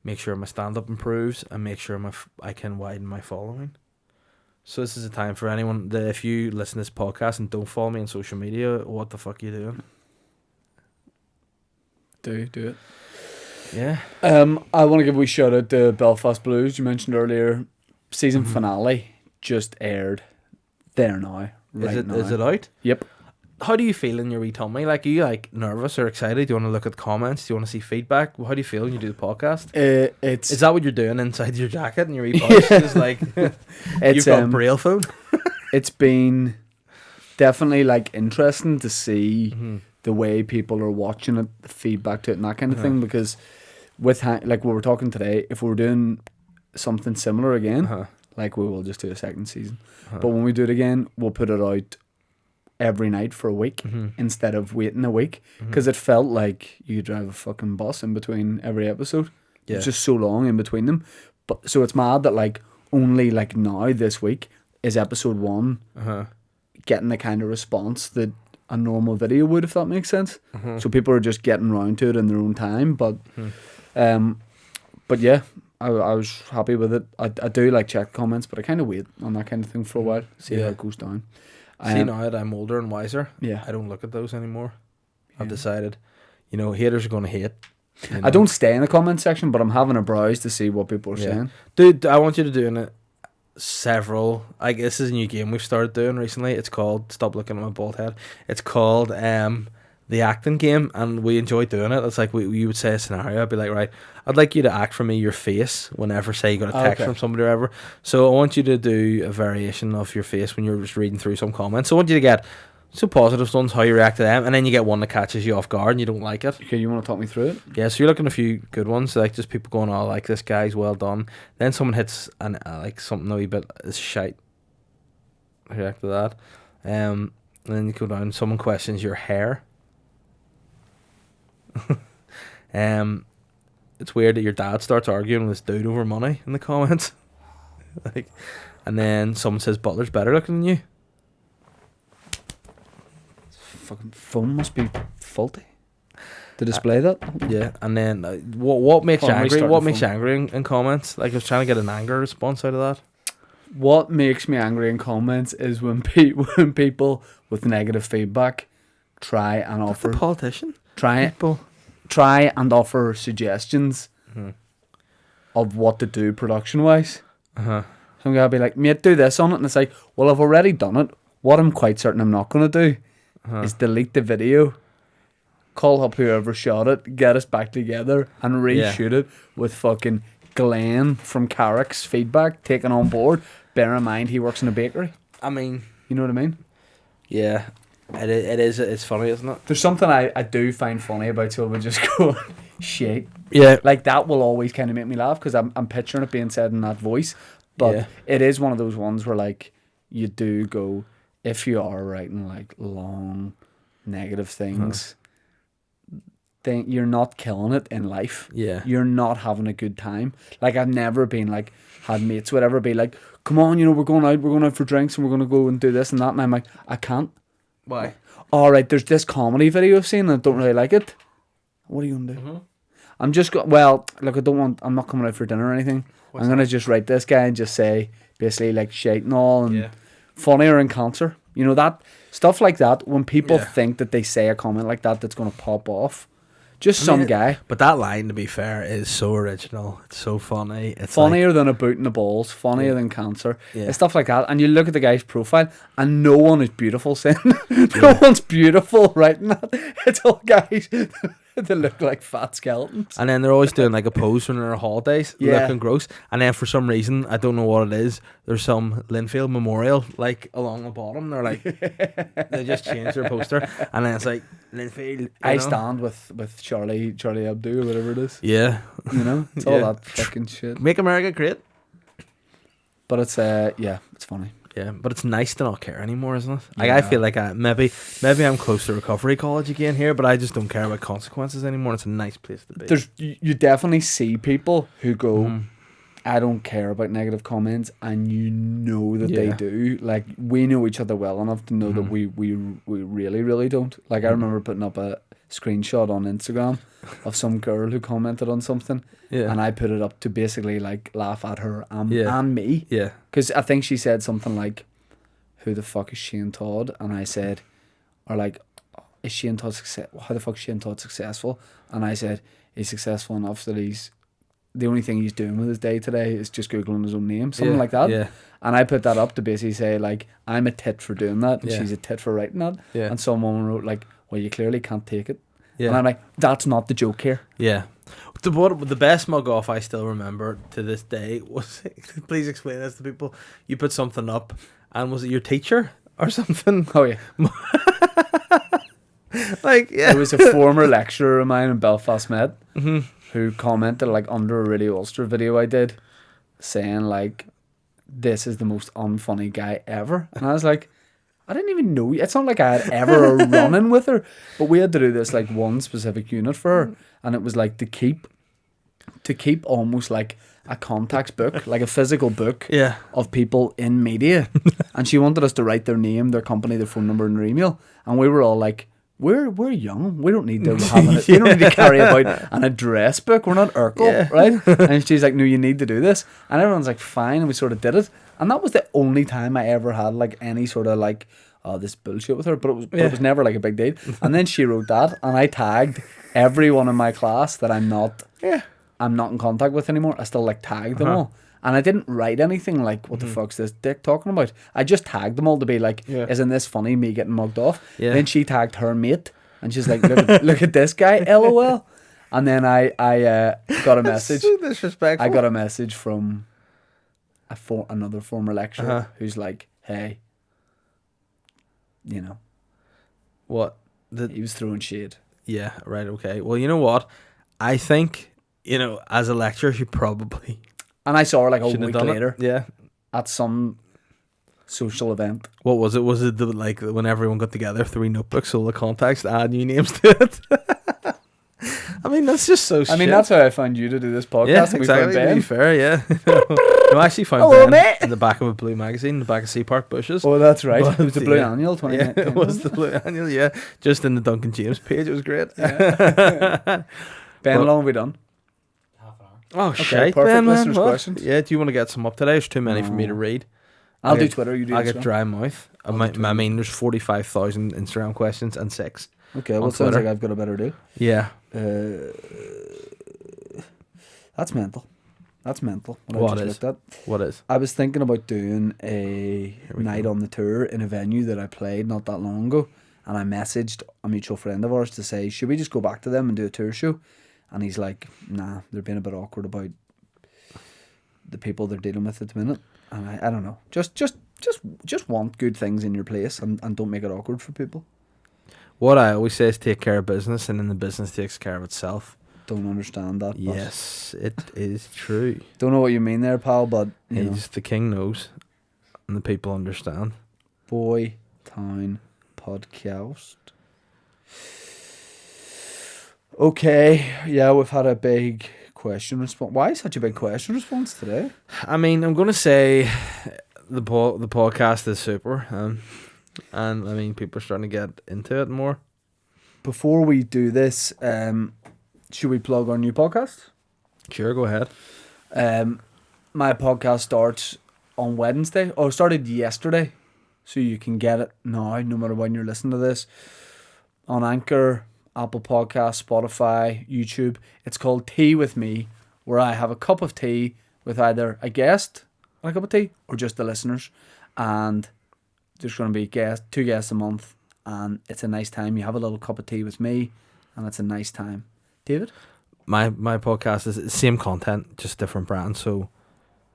Speaker 1: make sure my stand-up improves and make sure I can widen my following. So this is a time for anyone that if you listen to this podcast and don't follow me on social media, what the fuck are you doing?
Speaker 2: Do it.
Speaker 1: Yeah.
Speaker 2: I want to give a wee shout out to Belfast Blues. You mentioned earlier, season finale just aired there now.
Speaker 1: Is it out?
Speaker 2: Yep.
Speaker 1: How do you feel in your wee tummy? Like, are you nervous or excited? Do you want to look at the comments? Do you want to see feedback? How do you feel when you do the podcast? Is that what you're doing inside your jacket and your wee pouch? It's like you've got a braille phone.
Speaker 2: It's been definitely interesting to see the way people are watching it, the feedback to it, and that kind of thing. Because with what we're talking today, if we were doing something similar again, we will just do a second season. But when we do it again, we'll put it out every night for a week instead of waiting a week, because it felt like you could drive a fucking bus in between every episode. Yeah. It's just so long in between them. But so it's mad that only now this week is episode 1 getting the kind of response that a normal video would, if that makes sense. So people are just getting around to it in their own time. But yeah, I was happy with it. I do check comments, but I kind of wait on that kind of thing for a while, see how it goes down.
Speaker 1: See, now that I'm older and wiser, I don't look at those anymore. I've decided, haters are going to hate.
Speaker 2: I don't stay in the comment section, but I'm having a browse to see what people are saying.
Speaker 1: Dude, I want you to do it several. This is a new game we've started doing recently. It's called, stop looking at my bald head. It's called the acting game, and we enjoy doing it. It's like you would say a scenario. I'd be like, right, I'd like you to act for me your face whenever, say, you got a text from somebody or whatever. So I want you to do a variation of your face when you're just reading through some comments. So I want you to get some positive ones, how you react to them, and then you get one that catches you off guard and you don't like it.
Speaker 2: Okay, you want to talk me through it?
Speaker 1: Yeah, so you're looking at a few good ones, just people going, oh, this guy's well done. Then someone hits something a wee bit is shite. React to that. And then you go down, someone questions your hair. It's weird that your dad starts arguing with this dude over money in the comments. Like, and then someone says Butler's better looking than you.
Speaker 2: Fucking phone must be faulty to display that.
Speaker 1: Yeah, and then what makes you
Speaker 2: Hold on,
Speaker 1: angry?
Speaker 2: restart
Speaker 1: What
Speaker 2: the
Speaker 1: makes you
Speaker 2: phone.
Speaker 1: angry in comments? Like I was trying to get an anger response out of that.
Speaker 2: What makes me angry in comments is when when people with negative feedback try and
Speaker 1: The
Speaker 2: offer
Speaker 1: politician.
Speaker 2: try
Speaker 1: People.
Speaker 2: try and offer suggestions
Speaker 1: Mhm.
Speaker 2: of what to do production wise.
Speaker 1: Uh-huh.
Speaker 2: Some guy will be like, mate, do this on it, and it's like, well, I've already done it. What I'm quite certain I'm not going to do is delete the video, call up whoever shot it, get us back together, and reshoot it with fucking Glenn from Carrick's feedback taken on board. Bear in mind, he works in a bakery.
Speaker 1: I mean,
Speaker 2: You know what I mean?
Speaker 1: yeah, it is. It's funny, isn't it?
Speaker 2: There's something I do find funny about someone just going, shit.
Speaker 1: Yeah.
Speaker 2: Like, that will always kind of make me laugh because I'm picturing it being said in that voice. But
Speaker 1: Yeah.
Speaker 2: it is one of those ones where, like, you do go, if you are writing, like, long, negative things, then you're not killing it in life.
Speaker 1: Yeah.
Speaker 2: You're not having a good time. Like, I've never been, like, had mates, whatever, be like, come on, you know, we're going out for drinks and we're going to go and do this and that. And I'm like, I can't.
Speaker 1: Why?
Speaker 2: All right, there's this comedy video I've seen and I don't really like it. What are you going to do?
Speaker 1: Mm-hmm.
Speaker 2: I'm just look, I'm not coming out for dinner or anything.
Speaker 1: What's
Speaker 2: I'm going to just write this guy and just say, basically, like, shite and all, and
Speaker 1: Yeah.
Speaker 2: funnier in cancer. You know, that stuff like that, when people
Speaker 1: Yeah.
Speaker 2: think that they say a comment like that that's going to pop off. Just some guy.
Speaker 1: But that line, to be fair, is so original. It's so funny. It's
Speaker 2: Funnier than a boot in the balls, funnier
Speaker 1: Yeah.
Speaker 2: than cancer.
Speaker 1: Yeah.
Speaker 2: It's stuff like that. And you look at the guy's profile, and no one is beautiful saying no one's beautiful writing that. It's all guys that look like fat skeletons.
Speaker 1: And then they're always doing like a pose when they're on holidays,
Speaker 2: Yeah.
Speaker 1: looking gross. And then for some reason, I don't know what it is, there's some Linfield memorial like along the bottom. They're like, they just changed their poster, and then it's like Linfield. you
Speaker 2: I
Speaker 1: know?
Speaker 2: stand with Charlie Hebdo or whatever it is.
Speaker 1: Yeah,
Speaker 2: You know, it's all
Speaker 1: Yeah.
Speaker 2: that fucking shit.
Speaker 1: make America great.
Speaker 2: But it's yeah, it's funny.
Speaker 1: Yeah, but it's nice to not care anymore, isn't it? Like I
Speaker 2: Yeah.
Speaker 1: feel like maybe I'm close to recovery college again here, but I just don't care about consequences anymore. It's a nice place to be.
Speaker 2: There's you definitely see people who go,
Speaker 1: Mhm.
Speaker 2: I don't care about negative comments, and you know that they
Speaker 1: Yeah.
Speaker 2: do. Like, we know each other well enough to know that we really, really don't. Like, I remember putting up a screenshot on Instagram of some girl who commented on something,
Speaker 1: Yeah,
Speaker 2: and I put it up to basically, like, laugh at her
Speaker 1: Yeah.
Speaker 2: and me.
Speaker 1: yeah,
Speaker 2: Because I think she said something like, who the fuck is Shane Todd? And I said, or like, is Shane Todd how the fuck is Shane Todd successful? And I said, he's successful enough that the only thing he's doing with his day today is just Googling his own name, something
Speaker 1: Yeah,
Speaker 2: like that.
Speaker 1: Yeah,
Speaker 2: And I put that up to basically say, like, I'm a tit for doing that, and
Speaker 1: Yeah.
Speaker 2: she's a tit for writing that.
Speaker 1: yeah,
Speaker 2: And someone wrote, like, well, you clearly can't take it. And
Speaker 1: yeah.
Speaker 2: I'm like, that's not the joke here.
Speaker 1: Yeah. The best mug off I still remember to this day was, please explain this to people. You put something up, and was it your teacher or something?
Speaker 2: Oh, yeah.
Speaker 1: Like, yeah.
Speaker 2: There was a former lecturer of mine in Belfast Met
Speaker 1: Mhm.
Speaker 2: who commented, like, under a Radio Ulster video I did, saying, like, this is the most unfunny guy ever. And I was like, I didn't even know. It's not like I had ever a run-in with her, but we had to do this, like, one specific unit for her, and it was like to keep almost like a contacts book, like a physical book
Speaker 1: Yeah.
Speaker 2: of people in media. And she wanted us to write their name, their company, their phone number, and their email. And we were all like, we're young. We don't need to have we don't need to carry about an address book. We're not Urkel,
Speaker 1: Yeah.
Speaker 2: right? And she's like, no, you need to do this. And everyone's like, fine. And we sort of did it. And that was the only time I ever had like any sort of like, oh, this bullshit with her. But it was never like a big deal. And then she wrote that, and I tagged everyone in my class that I'm not in contact with anymore. I still like tagged them all. And I didn't write anything like, what the fuck's this dick talking about? I just tagged them all to be like, isn't this funny, me getting mugged off?
Speaker 1: Yeah.
Speaker 2: Then she tagged her mate, and she's like, look at this guy, LOL. And then I got a message.
Speaker 1: So disrespectful.
Speaker 2: I got a message from another former lecturer who's like, hey, you know,
Speaker 1: What?
Speaker 2: he was throwing shade.
Speaker 1: Yeah, right, okay. Well, you know what? I think, as a lecturer, she probably
Speaker 2: And I saw her like a
Speaker 1: shouldn't
Speaker 2: week
Speaker 1: have done
Speaker 2: later
Speaker 1: it. Yeah.
Speaker 2: at some social event.
Speaker 1: What was it? Was it when everyone got together, 3 notebooks, all the contacts, add new names to it? I mean, that's just so.
Speaker 2: I mean, that's how I found you to do this podcast.
Speaker 1: Yeah,
Speaker 2: and we found
Speaker 1: exactly.
Speaker 2: Ben.
Speaker 1: To be fair, yeah. No, I actually found
Speaker 2: Hello,
Speaker 1: Ben
Speaker 2: mate.
Speaker 1: in the back of a blue magazine, in the back of Sea Park Bushes.
Speaker 2: Oh, that's right.
Speaker 1: But,
Speaker 2: It was the Blue
Speaker 1: yeah.
Speaker 2: Annual
Speaker 1: Yeah,
Speaker 2: 2019.
Speaker 1: it was the Blue Annual. Yeah, just in the Duncan James page. It was great.
Speaker 2: Ben, how long have we done?
Speaker 1: Oh,
Speaker 2: Okay,
Speaker 1: shite,
Speaker 2: perfect.
Speaker 1: Ben, man.
Speaker 2: Listeners'
Speaker 1: What?
Speaker 2: questions.
Speaker 1: Yeah, do you want to get some up today? There's too many for me to
Speaker 2: No.
Speaker 1: read.
Speaker 2: I'll do
Speaker 1: get-
Speaker 2: Twitter. You do
Speaker 1: I get
Speaker 2: Instagram.
Speaker 1: dry mouth. I mean, there's 45,000 Instagram questions and 6.
Speaker 2: Okay,
Speaker 1: on
Speaker 2: well, it sounds
Speaker 1: Twitter.
Speaker 2: like I've got a better deal.
Speaker 1: Yeah.
Speaker 2: That's mental. That's mental.
Speaker 1: What
Speaker 2: I
Speaker 1: is?
Speaker 2: just looked at.
Speaker 1: What is?
Speaker 2: I was thinking about doing a
Speaker 1: we
Speaker 2: night
Speaker 1: go.
Speaker 2: on the tour in a venue that I played not that long ago, and I messaged a mutual friend of ours to say, should we just go back to them and do a tour show? And he's like, nah, they're being a bit awkward about the people they're dealing with at the minute. And I don't know. Just want good things in your place and don't make it awkward for people.
Speaker 1: What I always say is take care of business, and then the business takes care of itself.
Speaker 2: Don't understand that. but
Speaker 1: Yes, it is true.
Speaker 2: Don't know what you mean there, pal, but you know.
Speaker 1: He's the king knows, and the people understand.
Speaker 2: Boy Town Podcast. Okay, yeah, we've had a big question response. Why such a big question response today?
Speaker 1: I mean, I'm gonna say the podcast is super, and I mean, people are starting to get into it more.
Speaker 2: Before we do this, should we plug our new podcast?
Speaker 1: Sure, go ahead.
Speaker 2: My podcast starts on Wednesday, or started yesterday, so you can get it now, no matter when you're listening to this, on Anchor, Apple Podcasts, Spotify, YouTube. It's called Tea With Me, where I have a cup of tea with either a guest and a cup of tea, or just the listeners, and there's going to be two guests a month, and it's a nice time. You have a little cup of tea with me, and it's a nice time. David?
Speaker 1: My podcast is the same content, just different brand. So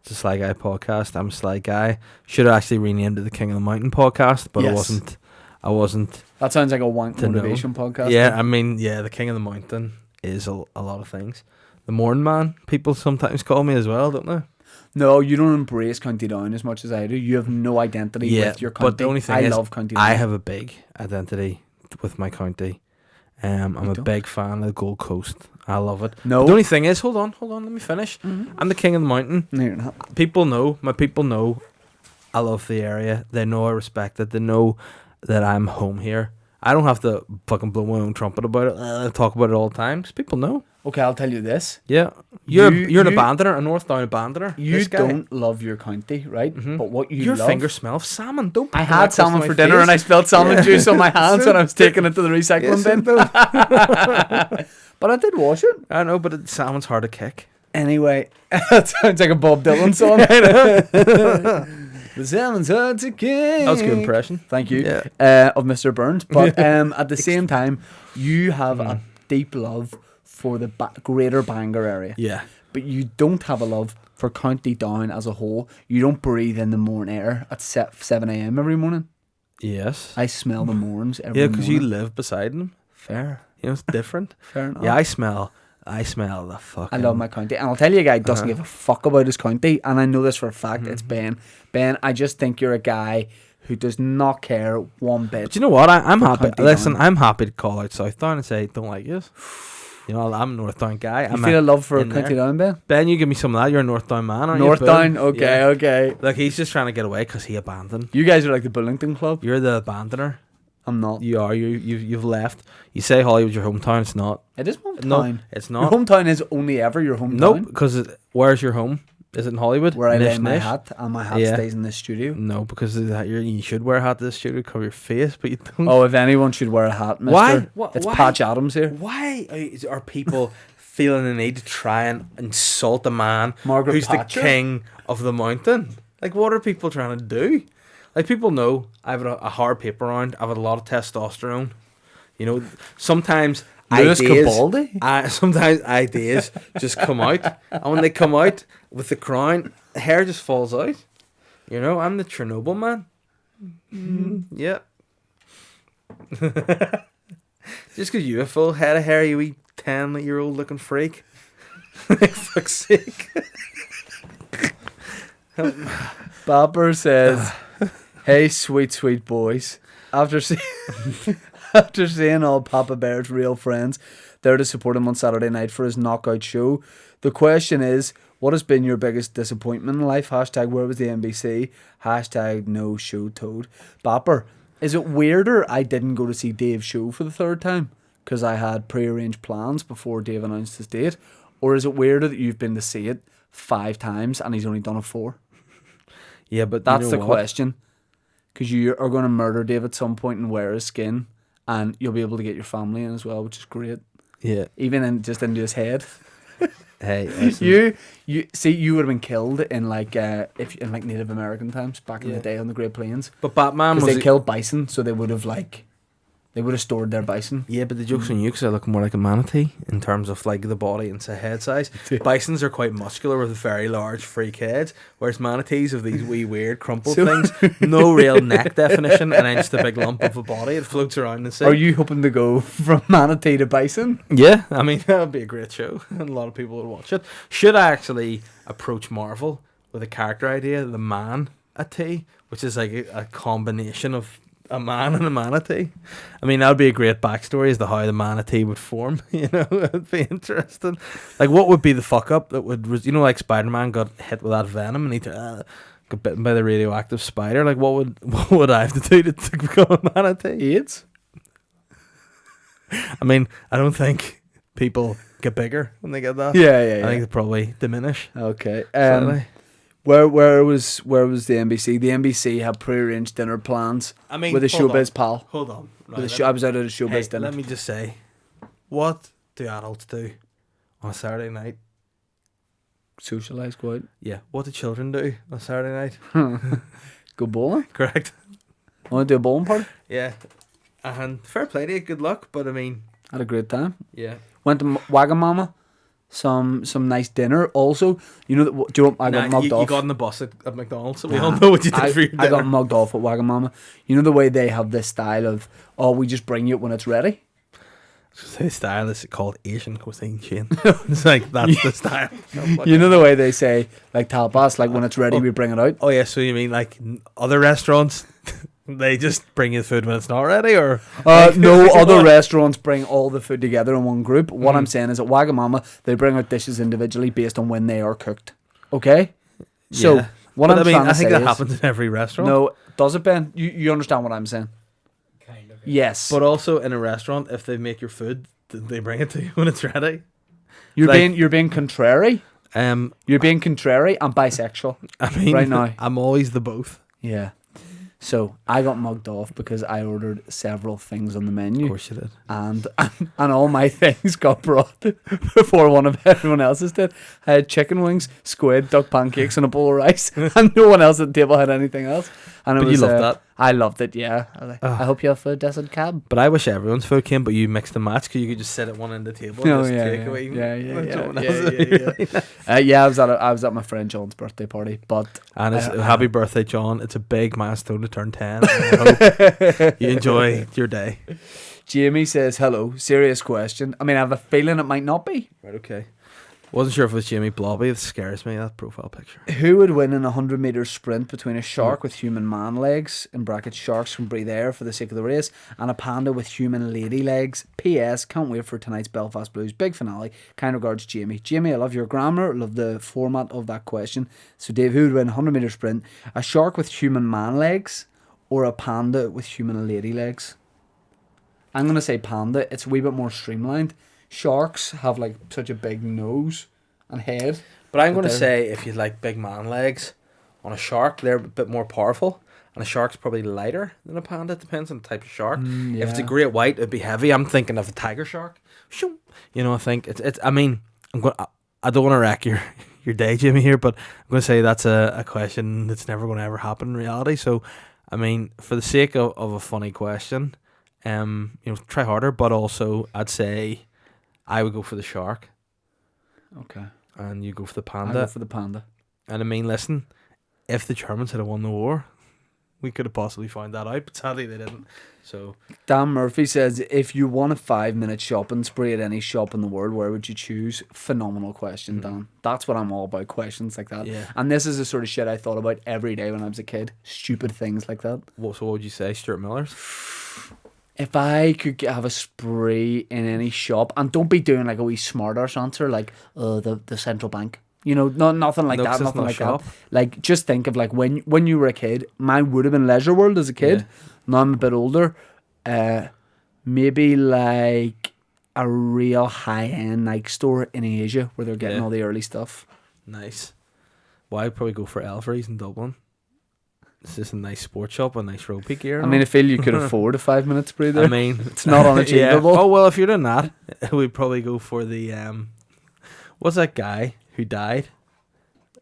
Speaker 1: it's a Sly Guy podcast. I'm a Sly Guy. Should have actually renamed it the King of the Mountain podcast, but
Speaker 2: Yes.
Speaker 1: I wasn't.
Speaker 2: That sounds like a wank
Speaker 1: To know.
Speaker 2: motivation podcast.
Speaker 1: Yeah, I mean, yeah, the King of the Mountain is a lot of things. The Morning Man, people sometimes call me as well, don't they?
Speaker 2: No, you don't embrace County Down as much as I do. You have no identity
Speaker 1: Yeah,
Speaker 2: with your county.
Speaker 1: but the only thing
Speaker 2: I
Speaker 1: is,
Speaker 2: love County Down.
Speaker 1: I have a big identity with my county. I'm
Speaker 2: You
Speaker 1: a
Speaker 2: don't?
Speaker 1: big fan of the Gold Coast. I love it.
Speaker 2: No.
Speaker 1: The only thing is, hold on, let me finish.
Speaker 2: Mhm.
Speaker 1: I'm the King of the Mountain.
Speaker 2: No, you're not.
Speaker 1: People know, my people know I love the area. They know I respect it. They know that I'm home here. I don't have to fucking blow my own trumpet about it, talk about it all the time, 'cause people know.
Speaker 2: Okay, I'll tell you this.
Speaker 1: Yeah. You're
Speaker 2: You-
Speaker 1: an abandoner, a North Down abandoner.
Speaker 2: You
Speaker 1: This guy.
Speaker 2: don't love your county, right?
Speaker 1: Mhm.
Speaker 2: But what you
Speaker 1: Your
Speaker 2: love...
Speaker 1: fingers smell of salmon. Don't
Speaker 2: I
Speaker 1: put that
Speaker 2: had
Speaker 1: close to
Speaker 2: salmon
Speaker 1: my
Speaker 2: for dinner
Speaker 1: face.
Speaker 2: and I spilled salmon
Speaker 1: Yeah.
Speaker 2: juice on my hands when I was taking it to the recycling
Speaker 1: Yes,
Speaker 2: bin. But I did wash it.
Speaker 1: I know, but salmon's hard to kick.
Speaker 2: Anyway, that sounds like a Bob Dylan song. The salmon's hard to kick.
Speaker 1: That was a good impression.
Speaker 2: Thank you.
Speaker 1: Yeah.
Speaker 2: Of Mr. Burns. But at the same time, you have a deep love for the greater Bangor area.
Speaker 1: Yeah.
Speaker 2: But you don't have a love for County Down as a whole. You don't breathe in the morning air at 7 a.m. every morning.
Speaker 1: Yes.
Speaker 2: I smell the morns every
Speaker 1: Yeah,
Speaker 2: morning.
Speaker 1: because you live beside them.
Speaker 2: Fair.
Speaker 1: You know, it's different.
Speaker 2: Fair enough.
Speaker 1: Yeah, I smell the fucking...
Speaker 2: I love my county. And I'll tell you a guy who doesn't give a fuck about his county. And I know this for a fact. It's Ben. Ben, I just think you're a guy who does not care one bit.
Speaker 1: But you know what? I'm happy.
Speaker 2: County
Speaker 1: Listen,
Speaker 2: Down.
Speaker 1: I'm happy to call out South Down and say, don't like it. You know, I'm a North Down guy.
Speaker 2: You feel a love for
Speaker 1: in
Speaker 2: County
Speaker 1: there.
Speaker 2: Down, Ben?
Speaker 1: Ben, you give me some of that. You're a North Down man, aren't
Speaker 2: North
Speaker 1: you?
Speaker 2: Down?
Speaker 1: Boom.
Speaker 2: Okay,
Speaker 1: Yeah.
Speaker 2: okay.
Speaker 1: Like, he's just trying to get away because he abandoned.
Speaker 2: You guys are like the Bullington Club.
Speaker 1: You're the abandoner.
Speaker 2: I'm not.
Speaker 1: You are. You've left. You say Hollywood's your hometown. It's not.
Speaker 2: It is hometown.
Speaker 1: No, it's
Speaker 2: Your
Speaker 1: not.
Speaker 2: hometown is only ever your hometown.
Speaker 1: Nope. Because where's your home? Is it in Hollywood?
Speaker 2: Where I lay
Speaker 1: Nish,
Speaker 2: my
Speaker 1: nish?
Speaker 2: hat, and my hat
Speaker 1: Yeah.
Speaker 2: stays in this studio.
Speaker 1: No, because of that you should wear a hat to the studio, cover your face, but you don't.
Speaker 2: Oh, if anyone should wear a hat, mister,
Speaker 1: Why? What-
Speaker 2: it's
Speaker 1: why?
Speaker 2: Patch Adams here.
Speaker 1: Why are people feeling the need to try and insult a man
Speaker 2: Margaret
Speaker 1: who's
Speaker 2: Thatcher?
Speaker 1: the king of the mountain? Like, what are people trying to do? Like, people know I have a hard paper round. I have a lot of testosterone. You know, sometimes
Speaker 2: Lewis Capaldi?
Speaker 1: sometimes ideas just come out, and when they come out with the crown, the hair just falls out. You know, I'm the Chernobyl man. Yeah. Just because you have full head of hair, you wee 10-year-old looking freak. Fuck's sake.
Speaker 2: Bapper says, "Hey, sweet, sweet boys. After seeing after seeing all Papa Bear's real friends there to support him on Saturday night for his knockout show, the question is, what has been your biggest disappointment in life? Hashtag where was the NBC? Hashtag no show toad. Bapper, is it weirder I didn't go to see Dave's show for the third time because I had pre-arranged plans before Dave announced his date? Or is it weirder that you've been to see it 5 times and he's only done it 4?
Speaker 1: Yeah, but
Speaker 2: That's
Speaker 1: you know
Speaker 2: the
Speaker 1: what?
Speaker 2: question. Because you are going to murder Dave at some point and wear his skin, and you'll be able to get your family in as well, which is great.
Speaker 1: Yeah.
Speaker 2: Even just into his head.
Speaker 1: Hey, listen.
Speaker 2: You see, you would have been killed in like if in like Native American times back in the
Speaker 1: Yeah.
Speaker 2: day on the Great Plains.
Speaker 1: But Batman
Speaker 2: Because
Speaker 1: was...
Speaker 2: they killed bison, so they would have stored their bison.
Speaker 1: Yeah, but the joke's on you because I look more like a manatee in terms of like the body and head size. Bisons are quite muscular with very large freak heads, whereas manatees have these wee weird crumpled things. No real neck definition and then just a big lump of a body. It floats around the sea.
Speaker 2: Are you hoping to go from manatee to bison?
Speaker 1: Yeah, I mean, that would be a great show and a lot of people would watch it. Should I actually approach Marvel with a character idea, the Man-a-tee, which is like a combination of a man and a manatee? I mean, that would be a great backstory as to how the manatee would form. You know, it'd be interesting. Like, what would be the fuck up that would, like Spider-Man got hit with that venom and he got bitten by the radioactive spider? Like, what would I have to do to become a manatee?
Speaker 2: AIDS?
Speaker 1: I mean, I don't think people get bigger when they get that.
Speaker 2: Yeah.
Speaker 1: I think they probably diminish.
Speaker 2: Okay.
Speaker 1: Slightly.
Speaker 2: Where was the NBC? The NBC had pre-arranged dinner plans.
Speaker 1: I mean,
Speaker 2: with a
Speaker 1: hold
Speaker 2: showbiz
Speaker 1: on.
Speaker 2: pal.
Speaker 1: Hold on.
Speaker 2: I was out at a showbiz
Speaker 1: Hey,
Speaker 2: dinner.
Speaker 1: let me just say, what do adults do on a Saturday night?
Speaker 2: Socialise, go out.
Speaker 1: Yeah, what do children do on a Saturday night?
Speaker 2: Go bowling.
Speaker 1: Correct.
Speaker 2: Want to do a bowling party?
Speaker 1: Yeah, and fair play to you, good luck. But I mean,
Speaker 2: Had a great time.
Speaker 1: yeah.
Speaker 2: Went to Wagamama. Some nice dinner. Also, you know, do you know I got mugged
Speaker 1: you
Speaker 2: off.
Speaker 1: got on the bus at McDonald's, so we all know what you did for your dinner.
Speaker 2: I got mugged off at Wagamama. You know the way they have this style of, oh, we just bring you it when it's ready.
Speaker 1: The style is called Asian cuisine, Shane. It's like that's the style.
Speaker 2: You know the way they say like tapas, like when it's ready we bring it out.
Speaker 1: Oh yeah, so you mean like other restaurants? They just bring you the food when it's not ready, or
Speaker 2: No, other restaurants bring all the food together in one group. What I'm saying is at Wagamama they bring out dishes individually based on when they are cooked. Okay, so
Speaker 1: Yeah.
Speaker 2: what
Speaker 1: But
Speaker 2: I'm trying
Speaker 1: I
Speaker 2: to
Speaker 1: think
Speaker 2: say
Speaker 1: that
Speaker 2: is,
Speaker 1: happens in every restaurant.
Speaker 2: no, does it, Ben? You understand what I'm saying?
Speaker 4: Kind of.
Speaker 2: Yes,
Speaker 1: But also in a restaurant, if they make your food, they bring it to you when it's ready.
Speaker 2: you're
Speaker 1: like-
Speaker 2: being contrary.
Speaker 1: Um,
Speaker 2: You're being contrary and bisexual.
Speaker 1: I mean,
Speaker 2: Right now.
Speaker 1: I'm always the both.
Speaker 2: Yeah. So I got mugged off because I ordered several things on the menu.
Speaker 1: Of course you did.
Speaker 2: And all my things got brought before one of everyone else's did. I had chicken wings, squid, duck pancakes, and a bowl of rice, and no one else at the table had anything else. And it
Speaker 1: But
Speaker 2: was,
Speaker 1: you loved that.
Speaker 2: I loved it. Yeah. I was like, I hope you have food, desert cab.
Speaker 1: But I wish everyone's food came, but you mixed and matched because you could just sit at one end of the table and
Speaker 2: Oh,
Speaker 1: just
Speaker 2: yeah,
Speaker 1: take
Speaker 2: yeah.
Speaker 1: away.
Speaker 2: Yeah,
Speaker 1: someone
Speaker 2: yeah.
Speaker 1: else's.
Speaker 2: Yeah, I was at my friend John's birthday party, but
Speaker 1: And it's
Speaker 2: I-
Speaker 1: happy birthday, John. It's a big milestone to turn 10. I hope you enjoy your day.
Speaker 2: Jamie says hello. Serious question. I mean, I have a feeling it might not be.
Speaker 1: Right, okay. Wasn't sure if it was Jamie Blobby. It scares me, that profile picture.
Speaker 2: Who would win in a 100-meter sprint between a shark with human man legs, in brackets sharks can breathe air for the sake of the race, and a panda with human lady legs? P.S. Can't wait for tonight's Belfast Blues big finale. Kind regards, Jamie. Jamie, I love your grammar, love the format of that question. So Dave, who would win a 100-meter sprint? A shark with human man legs or a panda with human lady legs? I'm going to say panda. It's a wee bit more streamlined. Sharks have like such a big nose and head.
Speaker 1: But I'm going to
Speaker 2: they're-
Speaker 1: say if you like big man legs on a shark, they're a bit more powerful. And a shark's probably lighter than a panda. It depends on the type of shark. If it's a great white, it'd be heavy. I'm thinking of a tiger shark. Shoo. You know, I think it's. I mean, I don't want to wreck your day, Jimmy, here, but I'm going to say that's a question that's never going to ever happen in reality. So, I mean, for the sake of a funny question, try harder. But also, I'd say I would go for the shark,
Speaker 2: Okay.
Speaker 1: and you go for the
Speaker 2: I'll
Speaker 1: panda.
Speaker 2: go for the panda.
Speaker 1: And I mean, listen, if the Germans had won the war, we could have possibly found that out, but sadly they didn't. So
Speaker 2: Dan Murphy says, if you want a 5-minute shopping spree at any shop in the world, where would you choose? Phenomenal question, Dan. That's what I'm all about, questions like that.
Speaker 1: Yeah.
Speaker 2: And this is the sort of shit I thought about every day when I was a kid. Stupid things like that.
Speaker 1: what would you say, Stuart Miller's?
Speaker 2: If I could have a spree in any shop, and don't be doing like a wee smart arse answer like the central bank. You know, nothing like
Speaker 1: No,
Speaker 2: that,
Speaker 1: 'cause it's
Speaker 2: nothing
Speaker 1: not
Speaker 2: like
Speaker 1: shop.
Speaker 2: that. Like, just think of like when you were a kid. Mine would have been Leisure World as a kid.
Speaker 1: Yeah.
Speaker 2: Now I'm a bit older. Maybe like a real high-end Nike store in Asia where they're getting
Speaker 1: Yeah.
Speaker 2: all the early stuff.
Speaker 1: Nice. Well, I'd probably go for Elvery's in Dublin. It's just a nice sports shop, a nice rugby gear.
Speaker 2: I mean, I feel you could afford a 5-minute spree there.
Speaker 1: I mean,
Speaker 2: it's not unachievable.
Speaker 1: Yeah. Oh well, if you're doing that, we'd probably go for the what's that guy who died?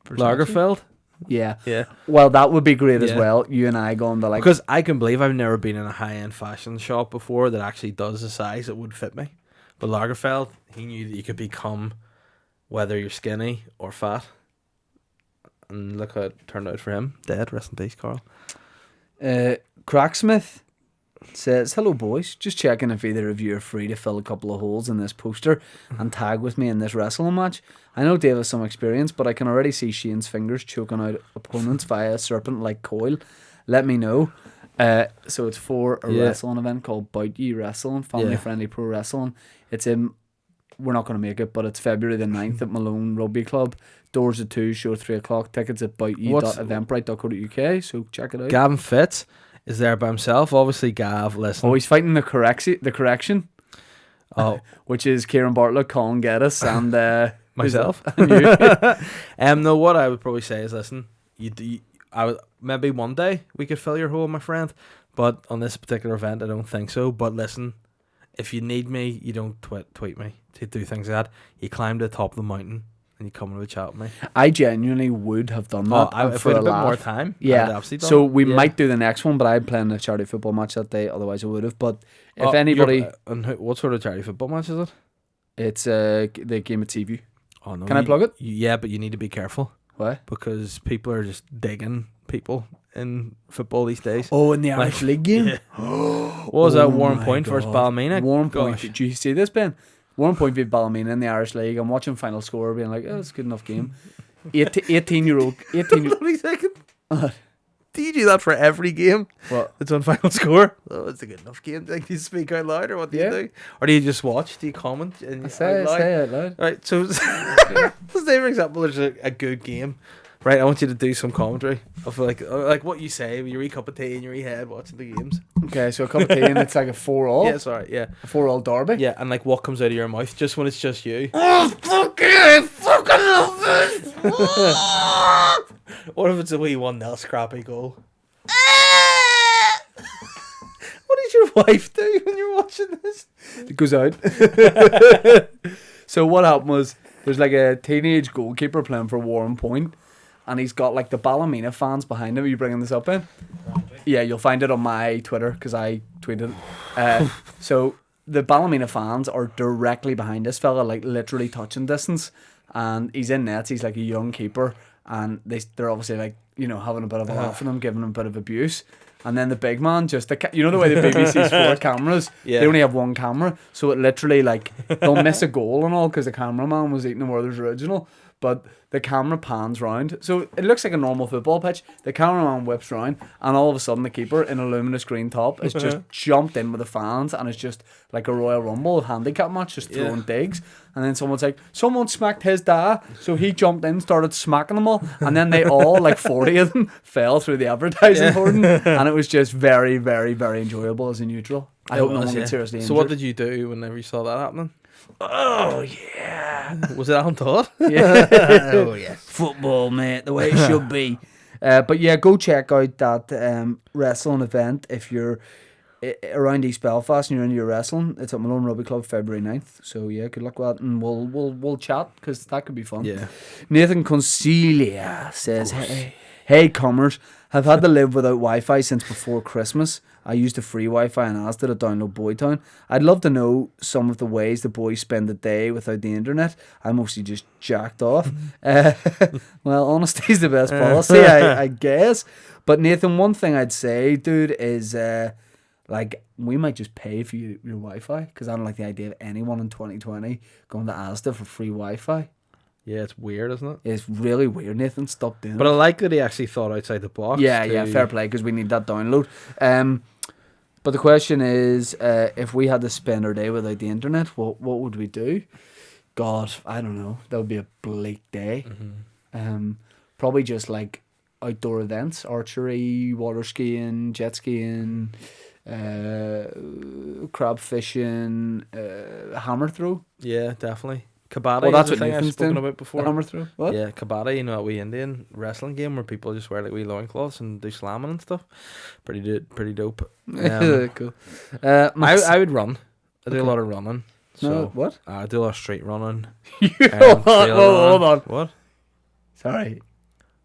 Speaker 1: Lagerfeld.
Speaker 2: Yeah.
Speaker 1: Yeah.
Speaker 2: Well, that would be great as
Speaker 1: Yeah.
Speaker 2: well. You and I going to like.
Speaker 1: Because I can believe I've never been in a high-end fashion shop before that actually does the size that would fit me. But Lagerfeld, he knew that you could become whether you're skinny or fat. And look how it turned out for him. Dead. Rest in peace, Carl.
Speaker 2: Cracksmith says, hello boys, just checking if either of you are free to fill a couple of holes in this poster and tag with me in this wrestling match. I know Dave has some experience, but I can already see Shane's fingers choking out opponents via a serpent-like coil. Let me know. So it's for a wrestling event called Bout Ye Wrestling, family-friendly pro wrestling. It's in, we're not going to make it, but it's February the 9th at Malone Rugby Club. Doors at 2, show at 3 o'clock. Tickets at boutye.eventbrite.co.uk, so check it out.
Speaker 1: Gavin Fitz is there by himself. Obviously, Gav, listen.
Speaker 2: Oh, he's fighting the correction.
Speaker 1: Oh,
Speaker 2: Which is Kieran Bartlett, Colin Geddes, and
Speaker 1: myself.
Speaker 2: and you.
Speaker 1: No, what I would probably say is, listen, I would maybe one day we could fill your hole, my friend, but on this particular event, I don't think so. But listen, if you need me, you don't tweet me to do things like that. You climb to the top of the mountain and you come and have a chat with me.
Speaker 2: I genuinely would have done that
Speaker 1: If
Speaker 2: for
Speaker 1: we
Speaker 2: a
Speaker 1: had a bit
Speaker 2: laugh.
Speaker 1: more time, I'd
Speaker 2: Yeah,
Speaker 1: absolutely done
Speaker 2: so
Speaker 1: it.
Speaker 2: we
Speaker 1: Yeah.
Speaker 2: might do the next one, but I'm playing a charity football match that day. Otherwise, I would have. But if
Speaker 1: Oh,
Speaker 2: anybody,
Speaker 1: what sort of charity football match is it?
Speaker 2: it's the game at Seaview.
Speaker 1: Oh no,
Speaker 2: Can I plug it?
Speaker 1: Yeah, but you need to be careful
Speaker 2: Why?
Speaker 1: because people are just digging people in football these days.
Speaker 2: Oh, in the Irish League game.
Speaker 1: Yeah. What was that? Warren Point versus Ballymena.
Speaker 2: Warren Point.
Speaker 1: Gosh.
Speaker 2: Did you see this, Ben? Warren Point beat Ballymena in the Irish League. I'm watching final score, being like, "Oh, it's a good enough game." 18-year-old.
Speaker 1: Wait a second. Do you do that for every game?
Speaker 2: What?
Speaker 1: It's on final score. Oh, it's a good enough game. Like, do you speak out loud, or what do you do? Or do you just watch? Do you comment? And
Speaker 2: I say out loud.
Speaker 1: Right. So, say for example, there's a good game. Right, I want you to do some commentary of like what you say with your wee cup of tea in your wee head watching the games.
Speaker 2: Okay, so a cup of tea and it's like a 4-all.
Speaker 1: Yeah, sorry, yeah.
Speaker 2: A 4-all derby.
Speaker 1: Yeah, and like what comes out of your mouth just when it's just you.
Speaker 2: Oh, I fucking love this.
Speaker 1: What if it's a wee 1-0 scrappy goal? What does your wife do when you're watching this?
Speaker 2: It goes out. So what happened was there's like a teenage goalkeeper playing for Warren Point, and he's got like the Ballymena fans behind him. Are you bringing this up in? Yeah, you'll find it on my Twitter because I tweeted it. So the Ballymena fans are directly behind this fella, like literally touching distance, and he's in nets. He's like a young keeper, and they're obviously like, you know, having a bit of a laugh at him, giving him a bit of abuse. And then the big man just, you know the way the BBC's 4 cameras,
Speaker 1: Yeah.
Speaker 2: they only have 1 camera, so it literally like they'll miss a goal and all because the cameraman was eating the Werther's original, but the camera pans round, so it looks like a normal football pitch. The cameraman whips round, and all of a sudden the keeper in a luminous green top has just jumped in with the fans, and it's just like a Royal Rumble handicap match, just throwing digs. And then someone's like, someone smacked his dad, so he jumped in, started smacking them all, and then they all, like 40 of them, fell through the advertising hoarding, and it was just very, very, very enjoyable as a neutral. I hope no one gets seriously injured.
Speaker 1: So what did you do whenever you saw that happening?
Speaker 2: Oh yeah,
Speaker 1: Was it Alan Todd?
Speaker 2: yeah.
Speaker 1: Oh yeah.
Speaker 2: Football, mate, the way it should be. But yeah, go check out that wrestling event if you're around East Belfast and you're into your wrestling. It's at Malone Rugby Club, February 9th. So yeah, good luck with that, and we'll chat because that could be fun.
Speaker 1: Yeah.
Speaker 2: Nathan Concelia says, "Hey, Hey, comers, have had to live without Wi-Fi since before Christmas. I used a free Wi-Fi and asked it to download Boytown. I'd love to know some of the ways the boys spend the day without the internet. I mostly just jacked off. Well, honesty's the best policy, I guess. But Nathan, one thing I'd say, dude, is like we might just pay for your Wi-Fi because I don't like the idea of anyone in 2020 going to Asda for free Wi-Fi.
Speaker 1: Yeah, it's weird, isn't it?
Speaker 2: It's really weird, Nathan. Stop doing
Speaker 1: But
Speaker 2: it.
Speaker 1: I like that he actually thought outside the box.
Speaker 2: Yeah, fair play, because we need that download. But the question is, if we had to spend our day without the internet, what would we do? God, I don't know. That would be a bleak day. Probably just like outdoor events, archery, water skiing, jet skiing, crab fishing, hammer throw.
Speaker 1: Yeah, definitely. Kabaddi.
Speaker 2: Well, that's
Speaker 1: is
Speaker 2: what
Speaker 1: the thing I've
Speaker 2: Nathan's
Speaker 1: spoken
Speaker 2: doing.
Speaker 1: about before.
Speaker 2: The hammer throw. What?
Speaker 1: Yeah, Kabaddi, you know, that wee Indian wrestling game where people just wear like wee loincloths and do slamming and stuff. Pretty dope.
Speaker 2: Cool.
Speaker 1: I would run. I do
Speaker 2: Okay.
Speaker 1: a lot of running. So
Speaker 2: No, what?
Speaker 1: I do a lot of street running.
Speaker 2: Hold on.
Speaker 1: What?
Speaker 2: Sorry.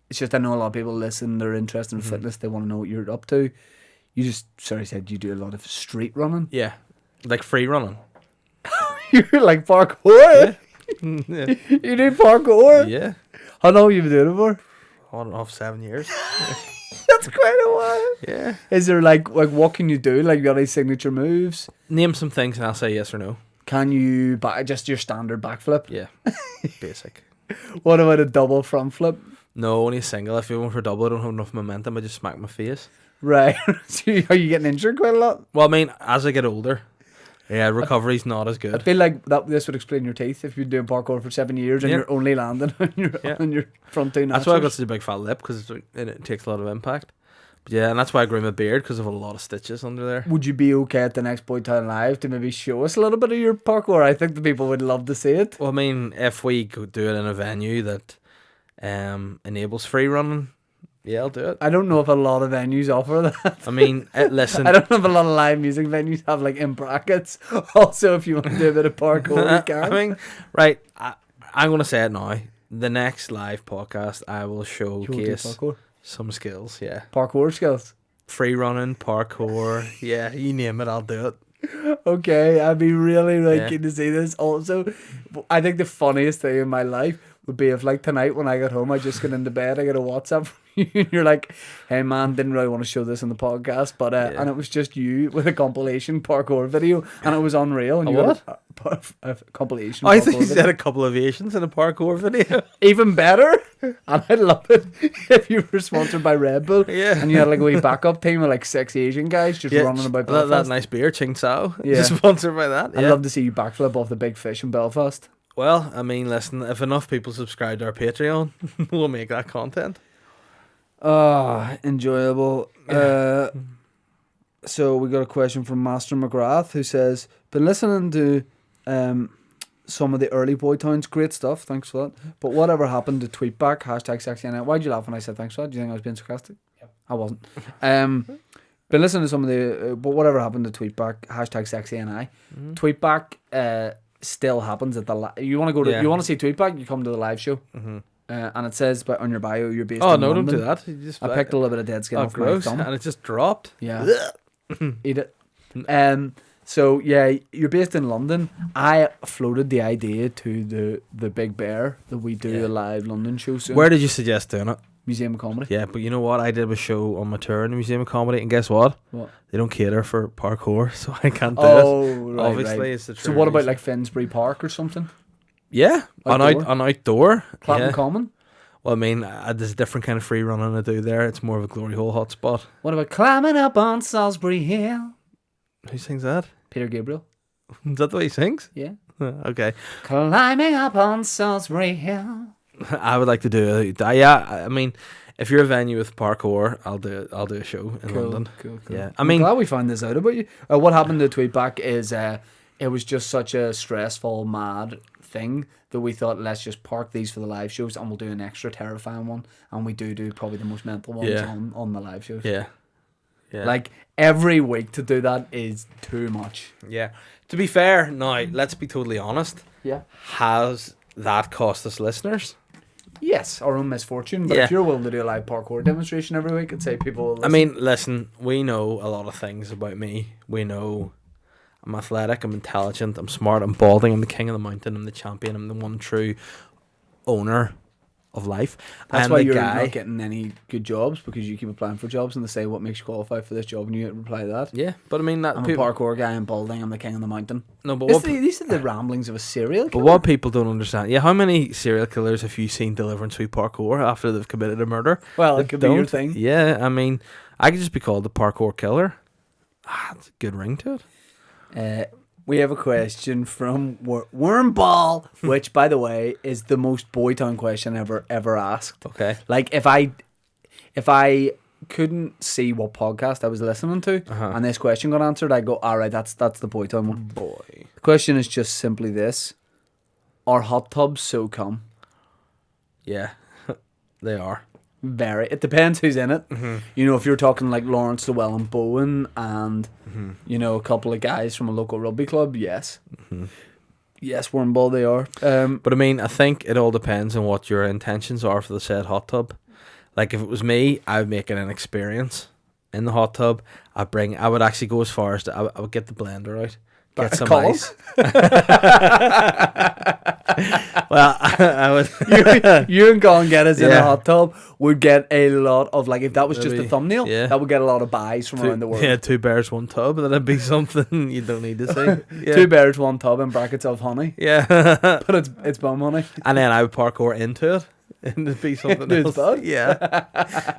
Speaker 2: It's just I know a lot of people listen, they're interested in fitness, they want to know what you're up to. You just said you do a lot of street running.
Speaker 1: Yeah, like free running.
Speaker 2: You're like parkour.
Speaker 1: Yeah.
Speaker 2: You do parkour.
Speaker 1: Yeah.
Speaker 2: How long have you been doing it for?
Speaker 1: On and off 7 years.
Speaker 2: That's quite a while.
Speaker 1: Yeah.
Speaker 2: Is there like what can you do? Like, you got any signature moves?
Speaker 1: Name some things and I'll say yes or no.
Speaker 2: Can you just your standard backflip?
Speaker 1: Yeah. Basic.
Speaker 2: What about a double front flip?
Speaker 1: No, only a single. If you're going for double, I don't have enough momentum. I just smack my face.
Speaker 2: Right. So are you getting injured quite a lot?
Speaker 1: Well, I mean, as I get older, yeah, recovery's not as
Speaker 2: I
Speaker 1: good.
Speaker 2: feel like this would explain your teeth if you're doing parkour for 7 years and
Speaker 1: Yeah.
Speaker 2: you're only landing on your front two
Speaker 1: That's why I got
Speaker 2: nostrils.
Speaker 1: such a big fat lip, because it takes a lot of impact. But yeah, and that's why I grew my beard, because of a lot of stitches under there.
Speaker 2: Would you be okay at the next Boytown Live to maybe show us a little bit of your parkour? I think the people would love to see it.
Speaker 1: Well, I mean, if we could do it in a venue that enables free running, yeah, I'll do it.
Speaker 2: I don't know if a lot of venues offer that.
Speaker 1: I mean, listen.
Speaker 2: I don't know if a lot of live music venues have like in brackets. Also, if you want to do a bit of parkour, you can.
Speaker 1: I mean, right, I'm going to say it now. The next live podcast, I will
Speaker 2: You want to do
Speaker 1: showcase
Speaker 2: parkour?
Speaker 1: some skills, yeah.
Speaker 2: Parkour skills.
Speaker 1: Free running, parkour, yeah, you name it, I'll do it.
Speaker 2: Okay, I'd be really
Speaker 1: Yeah.
Speaker 2: keen to see this. Also, I think the funniest thing in my life would be if, like, tonight when I got home, I just got into bed, I get a WhatsApp from you, and you're like, "Hey man, didn't really want to show this on the podcast, but and it was just you with a compilation parkour video, and it was unreal." And
Speaker 1: A
Speaker 2: you
Speaker 1: what?
Speaker 2: had a compilation.
Speaker 1: I
Speaker 2: parkour
Speaker 1: think you
Speaker 2: video.
Speaker 1: said a couple of Asians in a parkour video.
Speaker 2: Even better, and I'd love it if you were sponsored by Red Bull.
Speaker 1: Yeah.
Speaker 2: And you had like a wee backup team of like 6 Asian guys just running about
Speaker 1: that
Speaker 2: Belfast.
Speaker 1: nice beer, Ching Sao.
Speaker 2: Yeah.
Speaker 1: Just sponsored by that.
Speaker 2: I'd
Speaker 1: Yeah.
Speaker 2: love to see you backflip off the big fish in Belfast.
Speaker 1: Well, I mean, listen, if enough people subscribe to our Patreon, we'll make that content.
Speaker 2: Enjoyable. So we got a question from Master McGrath who says, "Been listening to some of the early Boytowns, great stuff. Thanks for that. But whatever happened to tweetback #sexyNet? Why'd you laugh when I said thanks for that? Do you think I was being sarcastic? Yep. I wasn't. Been listening to some of the, but whatever happened to tweetback #sexyNI? Tweetback still happens at the. You want to go to?
Speaker 1: Yeah.
Speaker 2: You want to see tweetback? You come to the live show. And it says on your bio you're based.
Speaker 1: Oh,
Speaker 2: in
Speaker 1: no,
Speaker 2: London.
Speaker 1: don't do that. You just,
Speaker 2: I picked a little bit of dead skin
Speaker 1: oh,
Speaker 2: off my
Speaker 1: gross.
Speaker 2: thumb.
Speaker 1: And it just dropped.
Speaker 2: Yeah. Eat it. So yeah, you're based in London. I floated the idea to the Big Bear that we do a live London show soon.
Speaker 1: Where did you suggest doing it?
Speaker 2: Museum of Comedy.
Speaker 1: Yeah, but you know what? I did a show on my tour in the Museum of Comedy, and guess what?
Speaker 2: What?
Speaker 1: They don't cater for parkour, so I can't do
Speaker 2: Oh,
Speaker 1: it.
Speaker 2: right,
Speaker 1: Obviously,
Speaker 2: right.
Speaker 1: it's the
Speaker 2: So
Speaker 1: true
Speaker 2: what about
Speaker 1: reason.
Speaker 2: like Finsbury Park or something?
Speaker 1: Yeah,
Speaker 2: Outdoor?
Speaker 1: on outdoor.
Speaker 2: Clapham
Speaker 1: Yeah.
Speaker 2: Common?
Speaker 1: Well, I mean, there's a different kind of free running I do there. It's more of a glory hole hotspot.
Speaker 2: What about climbing up on Salisbury Hill?
Speaker 1: Who sings that?
Speaker 2: Peter Gabriel.
Speaker 1: Is that the way he sings?
Speaker 2: Yeah.
Speaker 1: Okay.
Speaker 2: Climbing up on Salisbury Hill.
Speaker 1: I would like to do a yeah. I mean, if you're a venue with parkour, I'll do a show in London.
Speaker 2: Cool.
Speaker 1: Yeah, I
Speaker 2: I'm
Speaker 1: mean,
Speaker 2: glad we found this out about you. What happened to Tweetback is it was just such a stressful, mad thing that we thought, let's just park these for the live shows and we'll do an extra terrifying one. And we do probably the most mental ones
Speaker 1: Yeah.
Speaker 2: on the live shows.
Speaker 1: yeah, yeah,
Speaker 2: Like every week to do that is too much.
Speaker 1: yeah. To be fair, now let's be totally honest.
Speaker 2: Yeah.
Speaker 1: Has that cost us listeners?
Speaker 2: Yes, our own misfortune. But
Speaker 1: Yeah.
Speaker 2: if you're willing to do a live parkour demonstration every week, I'd say people will listen.
Speaker 1: I mean, listen, we know a lot of things about me. We know I'm athletic, I'm intelligent, I'm smart, I'm balding, I'm the king of the mountain, I'm the champion, I'm the one true owner of life.
Speaker 2: That's
Speaker 1: I'm
Speaker 2: why
Speaker 1: the
Speaker 2: you're
Speaker 1: guy.
Speaker 2: not getting any good jobs, because you keep applying for jobs and they say what makes you qualify for this job, and you reply to that.
Speaker 1: Yeah, but I mean that
Speaker 2: I'm a parkour guy, I'm balding, I'm the king of the mountain.
Speaker 1: No, but
Speaker 2: These are the ramblings of a serial
Speaker 1: but
Speaker 2: killer.
Speaker 1: what people don't understand, yeah, how many serial killers have you seen delivering sweet parkour after they've committed a murder?
Speaker 2: Well,
Speaker 1: They
Speaker 2: it could be your
Speaker 1: don't.
Speaker 2: thing.
Speaker 1: Yeah, I mean, I could just be called the parkour killer. It's a good ring to it.
Speaker 2: We have a question from Wormball, which, by the way, is the most Boytown question ever asked.
Speaker 1: Okay.
Speaker 2: Like, if I couldn't see what podcast I was listening to, and this question got answered, I go, all right, that's the Boytown one.
Speaker 1: Boy.
Speaker 2: The question is just simply this: are hot tubs so cum?
Speaker 1: Yeah, they are.
Speaker 2: Very. It depends who's in it. You know, if you're talking like Lawrence Llewellyn Bowen and you know, a couple of guys from a local rugby club, yes, yes, Wormball, they are.
Speaker 1: But I mean, I think it all depends on what your intentions are for the said hot tub. Like, if it was me, I would make it an experience in the hot tub. I would actually go as far as I would get the blender out, get some ice. Well, I would.
Speaker 2: you and Colin get us in a
Speaker 1: Yeah.
Speaker 2: hot tub would get a lot of, like, if that was just a
Speaker 1: Maybe,
Speaker 2: thumbnail,
Speaker 1: yeah.
Speaker 2: that would get a lot of buys from around the world.
Speaker 1: Yeah, 2 bears, 1 tub. That'd be something you don't need to see. Yeah.
Speaker 2: 2 bears, 1 tub in brackets of honey,
Speaker 1: Yeah.
Speaker 2: but it's bum honey.
Speaker 1: And then I would parkour into it. And it'd be something
Speaker 2: Into his
Speaker 1: else.
Speaker 2: bud?
Speaker 1: Yeah.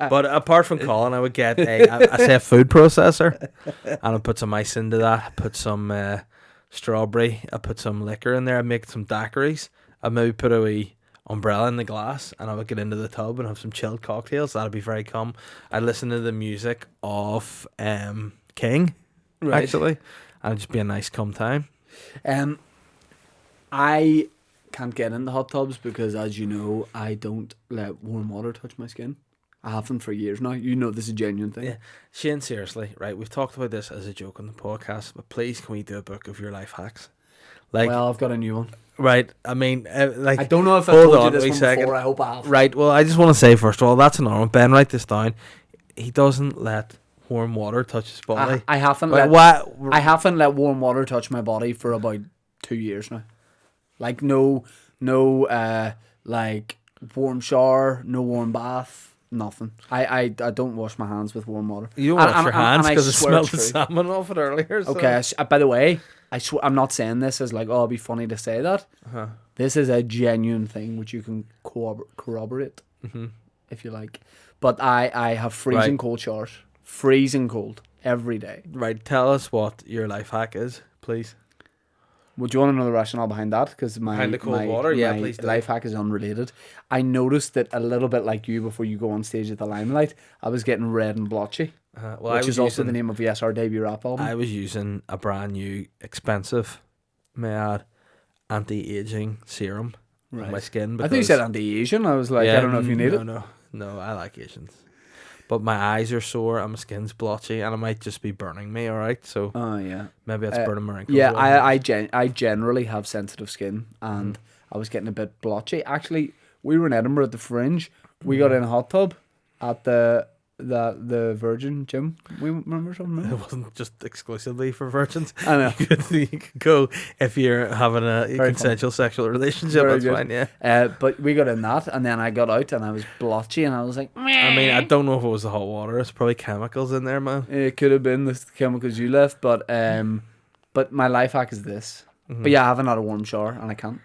Speaker 1: But apart from Colin, I would get a food processor, and I'd put some ice into that. Put some strawberry. I put some liquor in there. I'd make some daiquiris. I'd maybe put a wee umbrella in the glass, and I would get into the tub and have some chilled cocktails. That'd be very calm. I'd listen to the music of King,
Speaker 2: Right.
Speaker 1: actually, and it'd just be a nice calm time.
Speaker 2: I can't get into hot tubs because, as you know, I don't let warm water touch my skin. I haven't for years now. You know this is a genuine thing.
Speaker 1: Yeah, Shane, seriously, right? We've talked about this as a joke on the podcast, but please, can we do a book of your life hacks? Like,
Speaker 2: Well, I've got a new one.
Speaker 1: right? I mean, like,
Speaker 2: I don't know if I've
Speaker 1: hold
Speaker 2: told
Speaker 1: on
Speaker 2: you this
Speaker 1: a wee
Speaker 2: one
Speaker 1: second.
Speaker 2: before. I hope I have.
Speaker 1: Right. Well, I just want to say first of all, that's an normal. Ben, write this down. He doesn't let warm water touch his body.
Speaker 2: I haven't
Speaker 1: Like,
Speaker 2: let
Speaker 1: what?
Speaker 2: I haven't let warm water touch my body for about 2 years now. Like no like warm shower, no warm bath, nothing. I don't wash my hands with warm water.
Speaker 1: You don't wash
Speaker 2: And-
Speaker 1: your
Speaker 2: and-
Speaker 1: hands
Speaker 2: and I
Speaker 1: because it
Speaker 2: swear
Speaker 1: smelled
Speaker 2: it's
Speaker 1: the
Speaker 2: true.
Speaker 1: salmon off it earlier. So.
Speaker 2: Okay, by the way, I'm not saying this as like, oh, it'd be funny to say that.
Speaker 1: Uh-huh.
Speaker 2: This is a genuine thing which you can corroborate, if you like. But I have freezing
Speaker 1: Right.
Speaker 2: cold showers. Freezing cold every day.
Speaker 1: Right. Tell us what your life hack is, please.
Speaker 2: Would you want to know the rationale behind that? Because
Speaker 1: Behind the cold water? Yeah,
Speaker 2: my
Speaker 1: please do.
Speaker 2: life hack is unrelated. I noticed that a little bit like you before you go on stage at the Limelight, I was getting red and blotchy,
Speaker 1: Well,
Speaker 2: which is also the name of Yes, our debut rap album.
Speaker 1: I was using a brand new, expensive, may I add, anti-aging serum on my skin.
Speaker 2: I thought you said anti-Asian. I was like, I don't know if you need it.
Speaker 1: No, I like Asians. But my eyes are sore and my skin's blotchy, and it might just be burning me, alright? So
Speaker 2: Oh, yeah.
Speaker 1: maybe it's burning my wrinkles.
Speaker 2: Yeah,
Speaker 1: away.
Speaker 2: I generally have sensitive skin, and I was getting a bit blotchy. Actually, we were in Edinburgh at the Fringe. We got in a hot tub at the Virgin gym. We remember something.
Speaker 1: It wasn't just exclusively for virgins.
Speaker 2: I know.
Speaker 1: You could go if you're having a
Speaker 2: Very
Speaker 1: consensual sexual relationship.
Speaker 2: Very
Speaker 1: That's
Speaker 2: good.
Speaker 1: fine, yeah.
Speaker 2: But we got in that, and then I got out, and I was blotchy, and I was like,
Speaker 1: I mean, I don't know if it was the hot water. It's probably chemicals in there, man.
Speaker 2: it could have been the chemicals you left, but my life hack is this. But yeah, I haven't had a warm shower, and I can't.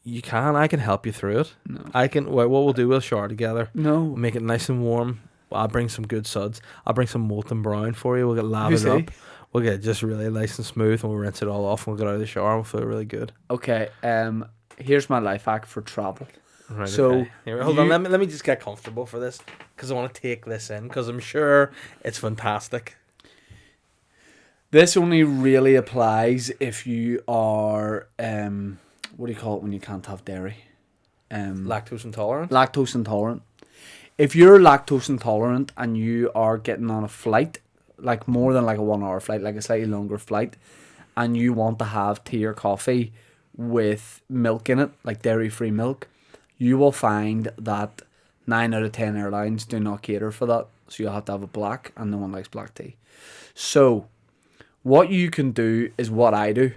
Speaker 1: You can. I can help you through it.
Speaker 2: No.
Speaker 1: I can. What we'll do, we'll shower together.
Speaker 2: No.
Speaker 1: We'll make it nice and warm. I'll bring some good suds. I'll bring some molten brown for you. We'll get
Speaker 2: You
Speaker 1: lathered
Speaker 2: see?
Speaker 1: up. We'll get it just really nice and smooth, and we'll rinse it all off. And we'll get out of the shower. And we'll feel really good.
Speaker 2: Okay. Here's my life hack for travel.
Speaker 1: Right,
Speaker 2: So,
Speaker 1: okay. Here, hold on. Let me just get comfortable for this because I want to take this in because I'm sure it's fantastic.
Speaker 2: This only really applies if you are what do you call it when you can't have dairy?
Speaker 1: Lactose intolerant.
Speaker 2: Lactose intolerant. If you're lactose intolerant and you are getting on a flight, like more than like a 1 hour flight, like a slightly longer flight, and you want to have tea or coffee with milk in it, like dairy-free milk, you will find that 9 out of 10 airlines do not cater for that. So you'll have to have a black, and no one likes black tea. So what you can do is what I do,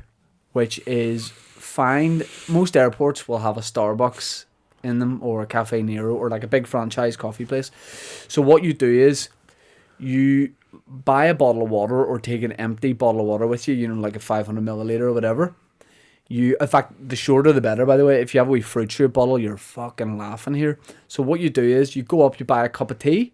Speaker 2: which is find, most airports will have a Starbucks in them, or a Cafe Nero, or like a big franchise coffee place. So what you do is you buy a bottle of water, or take an empty bottle of water with you, you know, like a 500 milliliter or whatever. In fact, the shorter the better, by the way. If you have a wee fruit shoot bottle, you're fucking laughing here. So what you do is you go up, you buy a cup of tea,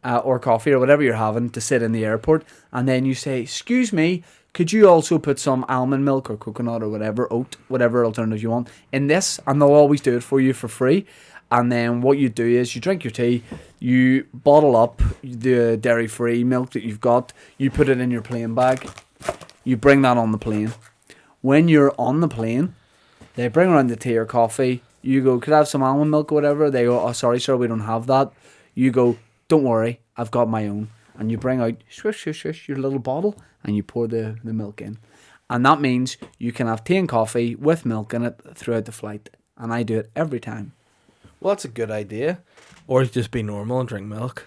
Speaker 2: or coffee, or whatever you're having to sit in the airport, and then you say, excuse me, could you also put some almond milk or coconut or whatever, oat, whatever alternative you want in this, and they'll always do it for you for free. And then what you do is you drink your tea, you bottle up the dairy-free milk that you've got, you put it in your plane bag, you bring that on the plane. When you're on the plane, they bring around the tea or coffee, you go, could I have some almond milk or whatever? They go, oh, sorry sir, we don't have that. You go, don't worry, I've got my own. And you bring out, swish, swish, swish, your little bottle, and you pour the milk in. And that means you can have tea and coffee with milk in it throughout the flight. And I do it every time.
Speaker 1: Well, that's a good idea. Or just be normal and drink milk.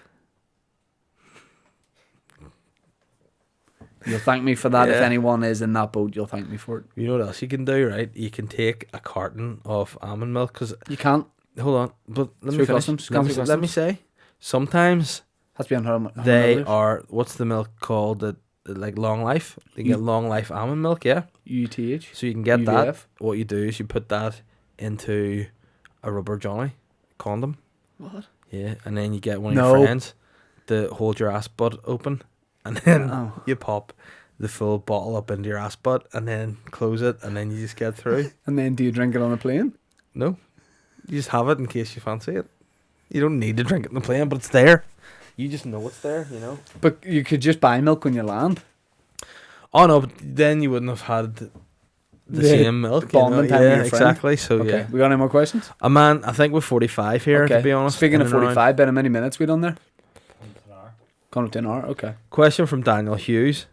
Speaker 2: You'll thank me for that.
Speaker 1: Yeah.
Speaker 2: If anyone is in that boat, you'll thank me for it.
Speaker 1: You know what else you can do, right? You can take a carton of almond milk, because...
Speaker 2: You can't.
Speaker 1: Hold on, but let me
Speaker 2: Through
Speaker 1: finish.
Speaker 2: customs,
Speaker 1: Let me say, sometimes
Speaker 2: Has to be on her.
Speaker 1: they are, what's the milk called? Like long life? You get long life almond milk, yeah?
Speaker 2: UTH.
Speaker 1: So you can get
Speaker 2: UVF.
Speaker 1: that. What you do is you put that into a rubber Johnny condom.
Speaker 2: What?
Speaker 1: Yeah, and then you get one of
Speaker 2: No.
Speaker 1: your friends to hold your ass butt open, and then
Speaker 2: Oh.
Speaker 1: you pop the full bottle up into your ass butt, and then close it, and then you just get through.
Speaker 2: And then do you drink it on a plane?
Speaker 1: No, you just have it in case you fancy it. You don't need to drink it in the plane, but it's there. You just know it's there, you know.
Speaker 2: But you could just buy milk when you land.
Speaker 1: Oh no, but then you wouldn't have had the same milk. You know?
Speaker 2: bonding time with
Speaker 1: Yeah,
Speaker 2: your friend.
Speaker 1: exactly. So
Speaker 2: Okay.
Speaker 1: yeah,
Speaker 2: We got any more questions?
Speaker 1: a man. I think we're 45 here. To be honest.
Speaker 2: Speaking
Speaker 1: in
Speaker 2: of
Speaker 1: and around.
Speaker 2: 45, Ben, how many minutes we done there? Gone up to an hour. Okay.
Speaker 1: Question from Daniel Hughes.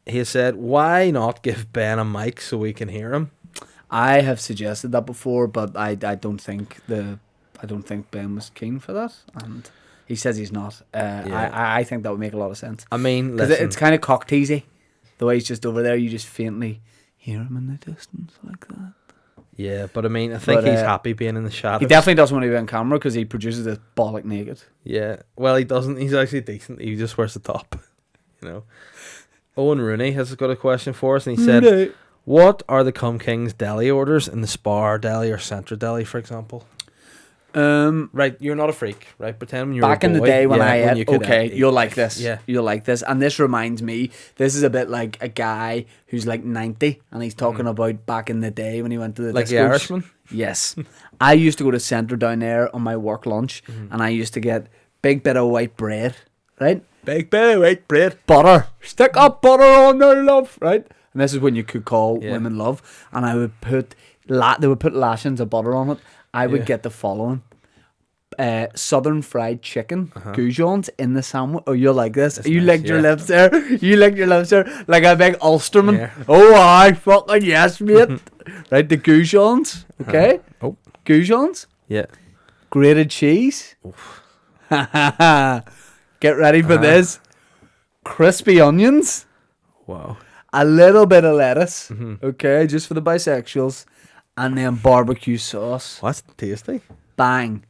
Speaker 1: He said, "Why not give Ben a mic so we can hear him?"
Speaker 2: I have suggested that before, but I don't think Ben was keen for that, and he says he's not.
Speaker 1: Yeah.
Speaker 2: I think that would make a lot of sense,
Speaker 1: I mean,
Speaker 2: because
Speaker 1: listen,
Speaker 2: it's kind of cock teasy. The way he's just over there, you just faintly hear him in the distance like that.
Speaker 1: yeah, but I mean, I think
Speaker 2: But,
Speaker 1: he's happy being in the shadows.
Speaker 2: He definitely doesn't want to be on camera because he produces it bollock naked.
Speaker 1: Yeah, well, he doesn't. He's actually decent. He just wears the top, you know. Owen Rooney has got a question for us, and he said, "What are the Cum King's deli orders in the Spar Deli or Centra Deli, for example?" Right, you're not a freak, right? Pretend you're
Speaker 2: Back
Speaker 1: a
Speaker 2: in the
Speaker 1: boy.
Speaker 2: day when
Speaker 1: Yeah,
Speaker 2: I
Speaker 1: you
Speaker 2: ate,
Speaker 1: could
Speaker 2: okay,
Speaker 1: eat.
Speaker 2: you'll like this.
Speaker 1: Yeah.
Speaker 2: You'll like this. And this reminds me, this is a bit like a guy who's like 90 and he's talking about back in the day when he went to the
Speaker 1: Like the
Speaker 2: discos.
Speaker 1: Irishman?
Speaker 2: Yes. I used to go to Centre down there on my work lunch, and I used to get big bit of white bread, right?
Speaker 1: Big bit of white bread.
Speaker 2: Butter. Stick up butter on there, love, right? And this is when you could call
Speaker 1: Yeah.
Speaker 2: women love. And I would put, they would put lashings of butter on it. I would
Speaker 1: Yeah.
Speaker 2: get the following. Southern fried chicken, goujons in the sandwich. Oh, you'll like this.
Speaker 1: That's
Speaker 2: You
Speaker 1: nice,
Speaker 2: licked your
Speaker 1: yeah.
Speaker 2: lips there. You licked your lips there like a big Ulsterman.
Speaker 1: Yeah.
Speaker 2: Oh, I fucking yes, mate. Right, the goujons. Okay.
Speaker 1: Oh.
Speaker 2: Goujons.
Speaker 1: Yeah.
Speaker 2: Grated cheese. Get ready for this. Crispy onions.
Speaker 1: Wow.
Speaker 2: A little bit of lettuce. Okay, just for the bisexuals. And then barbecue sauce.
Speaker 1: That's tasty.
Speaker 2: Bang.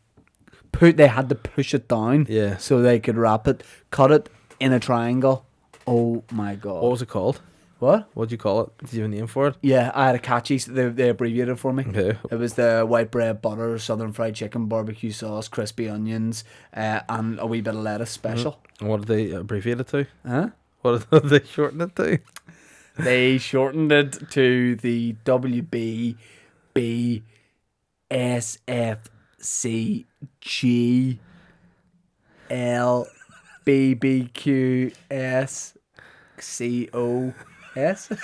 Speaker 2: They had to push it down.
Speaker 1: Yeah.
Speaker 2: So they could wrap it. Cut it in a triangle. Oh my god.
Speaker 1: What was it called?
Speaker 2: What?
Speaker 1: What'd you call it? Did you have a name for it?
Speaker 2: Yeah, I had a catchy. They abbreviated it for me.
Speaker 1: Okay.
Speaker 2: It was the white bread, butter, southern fried chicken, barbecue sauce, crispy onions, and a wee bit of lettuce special.
Speaker 1: And what did they abbreviate it to?
Speaker 2: Huh?
Speaker 1: What did they shorten it to?
Speaker 2: They shortened it to the WBBSFCGLBBQSCOS.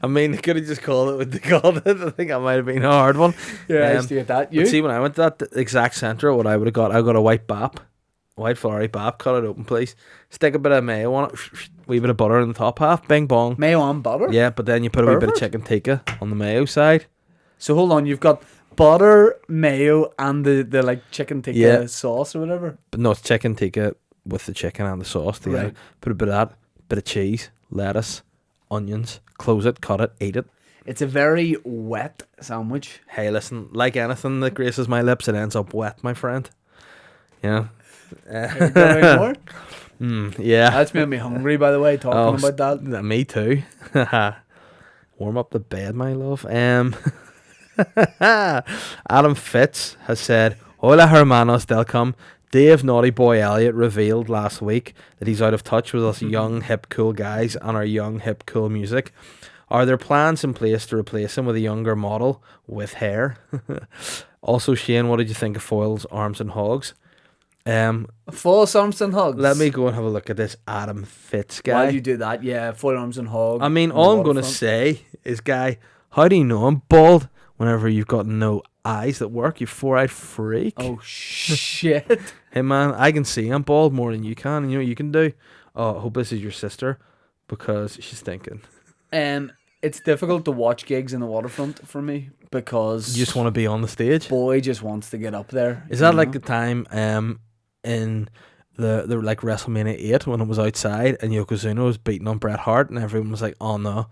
Speaker 1: I mean, they could have just called it what they called it. I think that might have been a hard one.
Speaker 2: Yeah, I used to get that. You?
Speaker 1: But see, when I went to that exact centre, what I would have got, I got a white bap, white flowery bap, cut it open, please. Stick a bit of mayo on it, wee bit of butter in the top half, bing bong.
Speaker 2: Mayo on butter?
Speaker 1: Yeah, but then you put a wee bit of
Speaker 2: Perfect.
Speaker 1: chicken tikka on the mayo side.
Speaker 2: So hold on, you've got butter, mayo, and the like chicken tikka
Speaker 1: Yeah.
Speaker 2: sauce or whatever.
Speaker 1: But no, it's chicken tikka with the chicken and the sauce together.
Speaker 2: Right.
Speaker 1: Put a bit of that, bit of cheese, lettuce, onions. Close it, cut it, eat it.
Speaker 2: It's a very wet sandwich.
Speaker 1: Hey, listen, like anything that graces my lips, it ends up wet, my friend. Yeah.
Speaker 2: Are you going more?
Speaker 1: Yeah.
Speaker 2: That's made me hungry, by the way, talking about that.
Speaker 1: Me too. Warm up the bed, my love. Adam Fitz has said, "Hola hermanos del come." Dave Naughty Boy Elliott revealed last week that he's out of touch with us young, hip, cool guys and our young, hip, cool music. Are there plans in place to replace him with a younger model with hair? Also, Shane, what did you think of Foyle's Arms and Hogs?
Speaker 2: Full arms and hogs.
Speaker 1: Let me go and have a look at this Adam Fitz guy.
Speaker 2: Why do you do that? Yeah, full arms and hogs.
Speaker 1: I mean, all I'm going to say is, guy, how do you know I'm bald whenever you've got no eyes that work, you four-eyed freak?
Speaker 2: Oh, shit.
Speaker 1: Hey, man, I can see I'm bald more than you can, and you know what you can do? Oh, I hope this is your sister, because she's thinking.
Speaker 2: It's difficult to watch gigs in the waterfront for me, because
Speaker 1: You just want to be on the stage?
Speaker 2: boy just wants to get up there.
Speaker 1: Is that
Speaker 2: you
Speaker 1: like
Speaker 2: know?
Speaker 1: the time in the like WrestleMania 8 when it was outside and Yokozuna was beating on Bret Hart and everyone was like, oh no,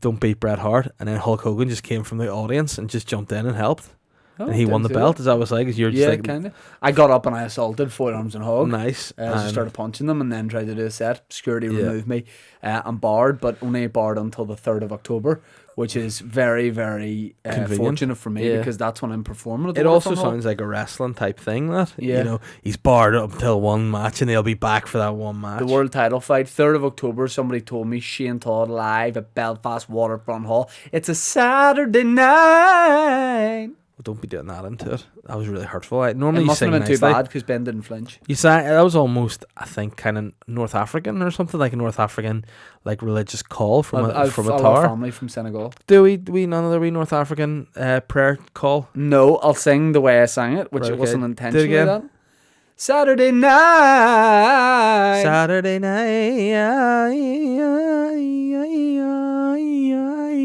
Speaker 1: don't beat Bret Hart, and then Hulk Hogan just came from the audience and just jumped in and helped,
Speaker 2: Oh,
Speaker 1: and he won the
Speaker 2: didn't see
Speaker 1: belt?
Speaker 2: that.
Speaker 1: Is that what it's like? Is you're just
Speaker 2: Yeah,
Speaker 1: like,
Speaker 2: kind of. I got up and I assaulted full arms and hog.
Speaker 1: nice.
Speaker 2: Just
Speaker 1: and
Speaker 2: started punching them and then tried to do a set. Security
Speaker 1: Yeah.
Speaker 2: removed me. I'm barred, but only barred until the 3rd of October, which is very, very
Speaker 1: Convenient.
Speaker 2: fortunate for me
Speaker 1: Yeah.
Speaker 2: because that's when I'm performing at the
Speaker 1: It also
Speaker 2: Waterfront Hall.
Speaker 1: sounds like a wrestling type thing, that.
Speaker 2: Yeah.
Speaker 1: You know, he's barred up until one match and he'll be back for that one match.
Speaker 2: The world title fight, 3rd of October. Somebody told me Shane Todd live at Belfast Waterfront Hall. It's a Saturday night.
Speaker 1: Well, don't be doing that into it. That was really hurtful.
Speaker 2: It
Speaker 1: Normally you
Speaker 2: mustn't
Speaker 1: sing
Speaker 2: have been too
Speaker 1: nicely.
Speaker 2: bad because Ben didn't flinch.
Speaker 1: You sang, that was almost, I think, kind of North African or something, like a North African, like religious call from a
Speaker 2: I've a
Speaker 1: tower.
Speaker 2: family from Senegal.
Speaker 1: Do we another wee North African prayer call?
Speaker 2: No, I'll sing the way I sang it, which
Speaker 1: Right,
Speaker 2: it
Speaker 1: okay.
Speaker 2: wasn't
Speaker 1: Do it
Speaker 2: intentionally
Speaker 1: again.
Speaker 2: that. Saturday night.
Speaker 1: Saturday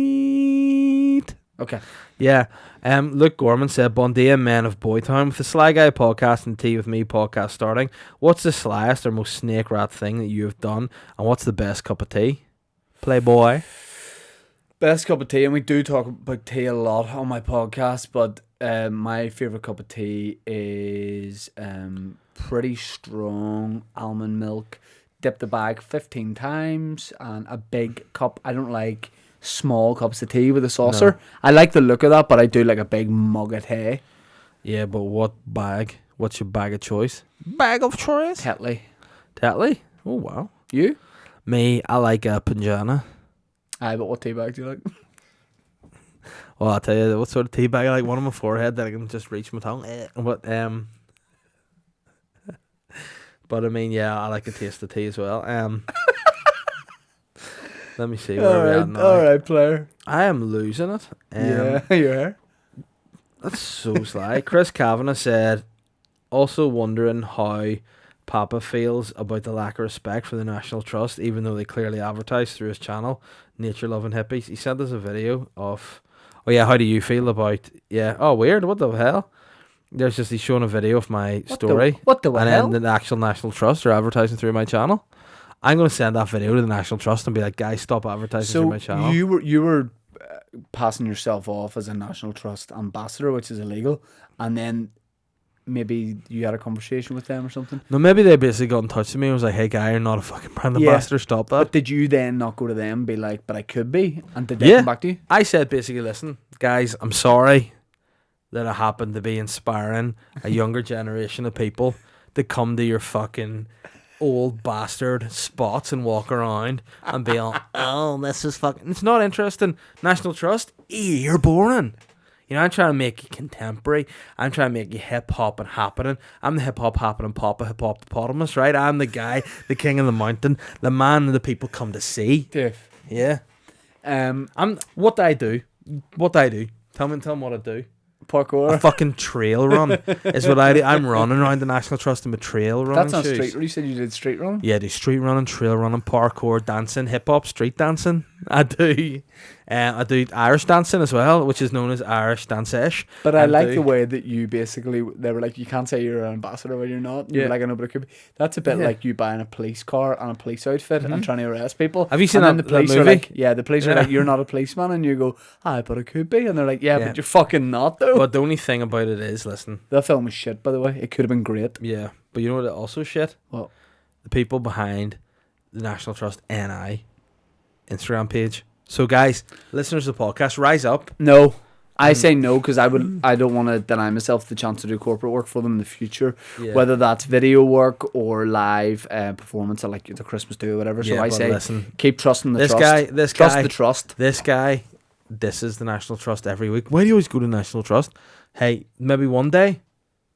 Speaker 1: night.
Speaker 2: Okay.
Speaker 1: Yeah. Luke Gorman said, "Bon dia, men of Boytown, with the Sly Guy podcast and Tea with Me podcast starting. What's the slyest or most snake rat thing that you have done, and what's the best cup of tea? Playboy."
Speaker 2: Best cup of tea, and we do talk about tea a lot on my podcast, but my favourite cup of tea is pretty strong almond milk. Dip the bag 15 times and a big cup. I don't like small cups of tea with a saucer.
Speaker 1: No.
Speaker 2: I like the look of that, but I do like a big mug of tea.
Speaker 1: Yeah, but what bag? What's your bag of choice? Bag of choice?
Speaker 2: Tetley.
Speaker 1: Tetley? Oh, wow.
Speaker 2: You?
Speaker 1: Me, I like a Panjana.
Speaker 2: Aye, but what tea bag do you like?
Speaker 1: Well, I'll tell you what sort of tea bag I like. One on my forehead that I can just reach my tongue. But but I mean, yeah, I like the taste of tea as well. Let me see where we're at now.
Speaker 2: Alright, player.
Speaker 1: I am losing it.
Speaker 2: Yeah, you're.
Speaker 1: That's so sly. Chris Kavanagh said, also wondering how Papa feels about the lack of respect for the National Trust, even though they clearly advertise through his channel, Nature Loving Hippies. He sent us a video of, oh yeah, how do you feel about, yeah, oh weird, what the hell? There's just, he's showing a video of my story.
Speaker 2: What the
Speaker 1: and
Speaker 2: hell?
Speaker 1: then the actual National Trust are advertising through my channel. I'm going to send that video to the National Trust and be like, guys, stop advertising through my channel.
Speaker 2: So you were passing yourself off as a National Trust ambassador, which is illegal, and then maybe you had a conversation with them or something.
Speaker 1: No, maybe they basically got in touch with me and was like, hey guy, you're not a fucking brand
Speaker 2: Yeah.
Speaker 1: ambassador, stop that.
Speaker 2: But did you then not go to them and be like, but I could be? And did they
Speaker 1: Yeah.
Speaker 2: come back to you?
Speaker 1: I said basically, listen, guys, I'm sorry that I happen to be inspiring a younger generation of people to come to your fucking old bastard spots and walk around and be all, oh, this is fucking, it's not interesting. National Trust, you're boring. You know, I'm trying to make you contemporary. I'm trying to make you hip hop and happening. I'm the hip hop happening papa hip hop hippopotamus, right? I'm the guy, the king of the mountain, the man that the people come to see.
Speaker 2: Dave.
Speaker 1: Yeah.
Speaker 2: Um,
Speaker 1: I'm what I do. What I do. Tell me what I do. A
Speaker 2: parkour.
Speaker 1: fucking trail run is what I do. I'm running around the National Trust in my trail running
Speaker 2: That's not
Speaker 1: shoes.
Speaker 2: street. You said you did street run.
Speaker 1: Yeah, I do street running, trail running, parkour, dancing, hip hop, street dancing. I do. I do Irish dancing as well, which is known as Irish dance-ish.
Speaker 2: But I like
Speaker 1: do-
Speaker 2: the way that you basically, they were like, you can't say you're an ambassador when you're not.
Speaker 1: Yeah.
Speaker 2: You're like, I know, but it could be. That's a bit
Speaker 1: Yeah.
Speaker 2: like you buying a police car and a police outfit and trying to arrest people.
Speaker 1: Have you seen
Speaker 2: and
Speaker 1: that,
Speaker 2: then the police
Speaker 1: that
Speaker 2: are
Speaker 1: movie?
Speaker 2: like, yeah, the police are
Speaker 1: Yeah.
Speaker 2: like, you're not a policeman, and you go, but it could be, and they're like, yeah,
Speaker 1: Yeah.
Speaker 2: but you're fucking not though.
Speaker 1: But the only thing about it is, listen,
Speaker 2: That film was shit, by the way. It could have been great.
Speaker 1: yeah, but you know what? It also shit.
Speaker 2: What?
Speaker 1: The people behind the National Trust NI Instagram page. So, guys, listeners of the podcast, rise up.
Speaker 2: No, I say no because I don't want to deny myself the chance to do corporate work for them in the future,
Speaker 1: Yeah.
Speaker 2: whether that's video work or live performance, or like the Christmas do or whatever. So
Speaker 1: Yeah,
Speaker 2: I
Speaker 1: but
Speaker 2: say,
Speaker 1: listen,
Speaker 2: keep trusting the
Speaker 1: this
Speaker 2: trust.
Speaker 1: guy,
Speaker 2: Trust the trust.
Speaker 1: this guy, this is the National Trust every week. Why do you always go to National Trust? Hey, maybe one day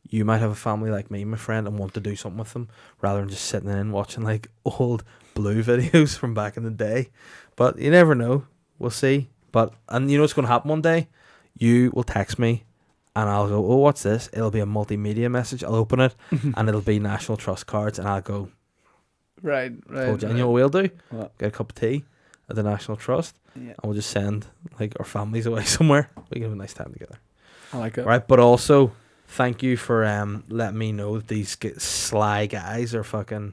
Speaker 1: you might have a family like me, my friend, and want to do something with them rather than just sitting in watching like old Blue videos from back in the day. But you never know. We'll see. And you know what's going to happen one day? You will text me and I'll go, oh, what's this? It'll be a multimedia message. I'll open it and it'll be National Trust cards, and I'll go,
Speaker 2: Right.
Speaker 1: told you. And you know what we'll do?
Speaker 2: What?
Speaker 1: Get a cup of tea at the National Trust,
Speaker 2: Yeah.
Speaker 1: and we'll just send like our families away somewhere. We can have a nice time together.
Speaker 2: I like it.
Speaker 1: Right, but also thank you for letting me know that these sly guys are fucking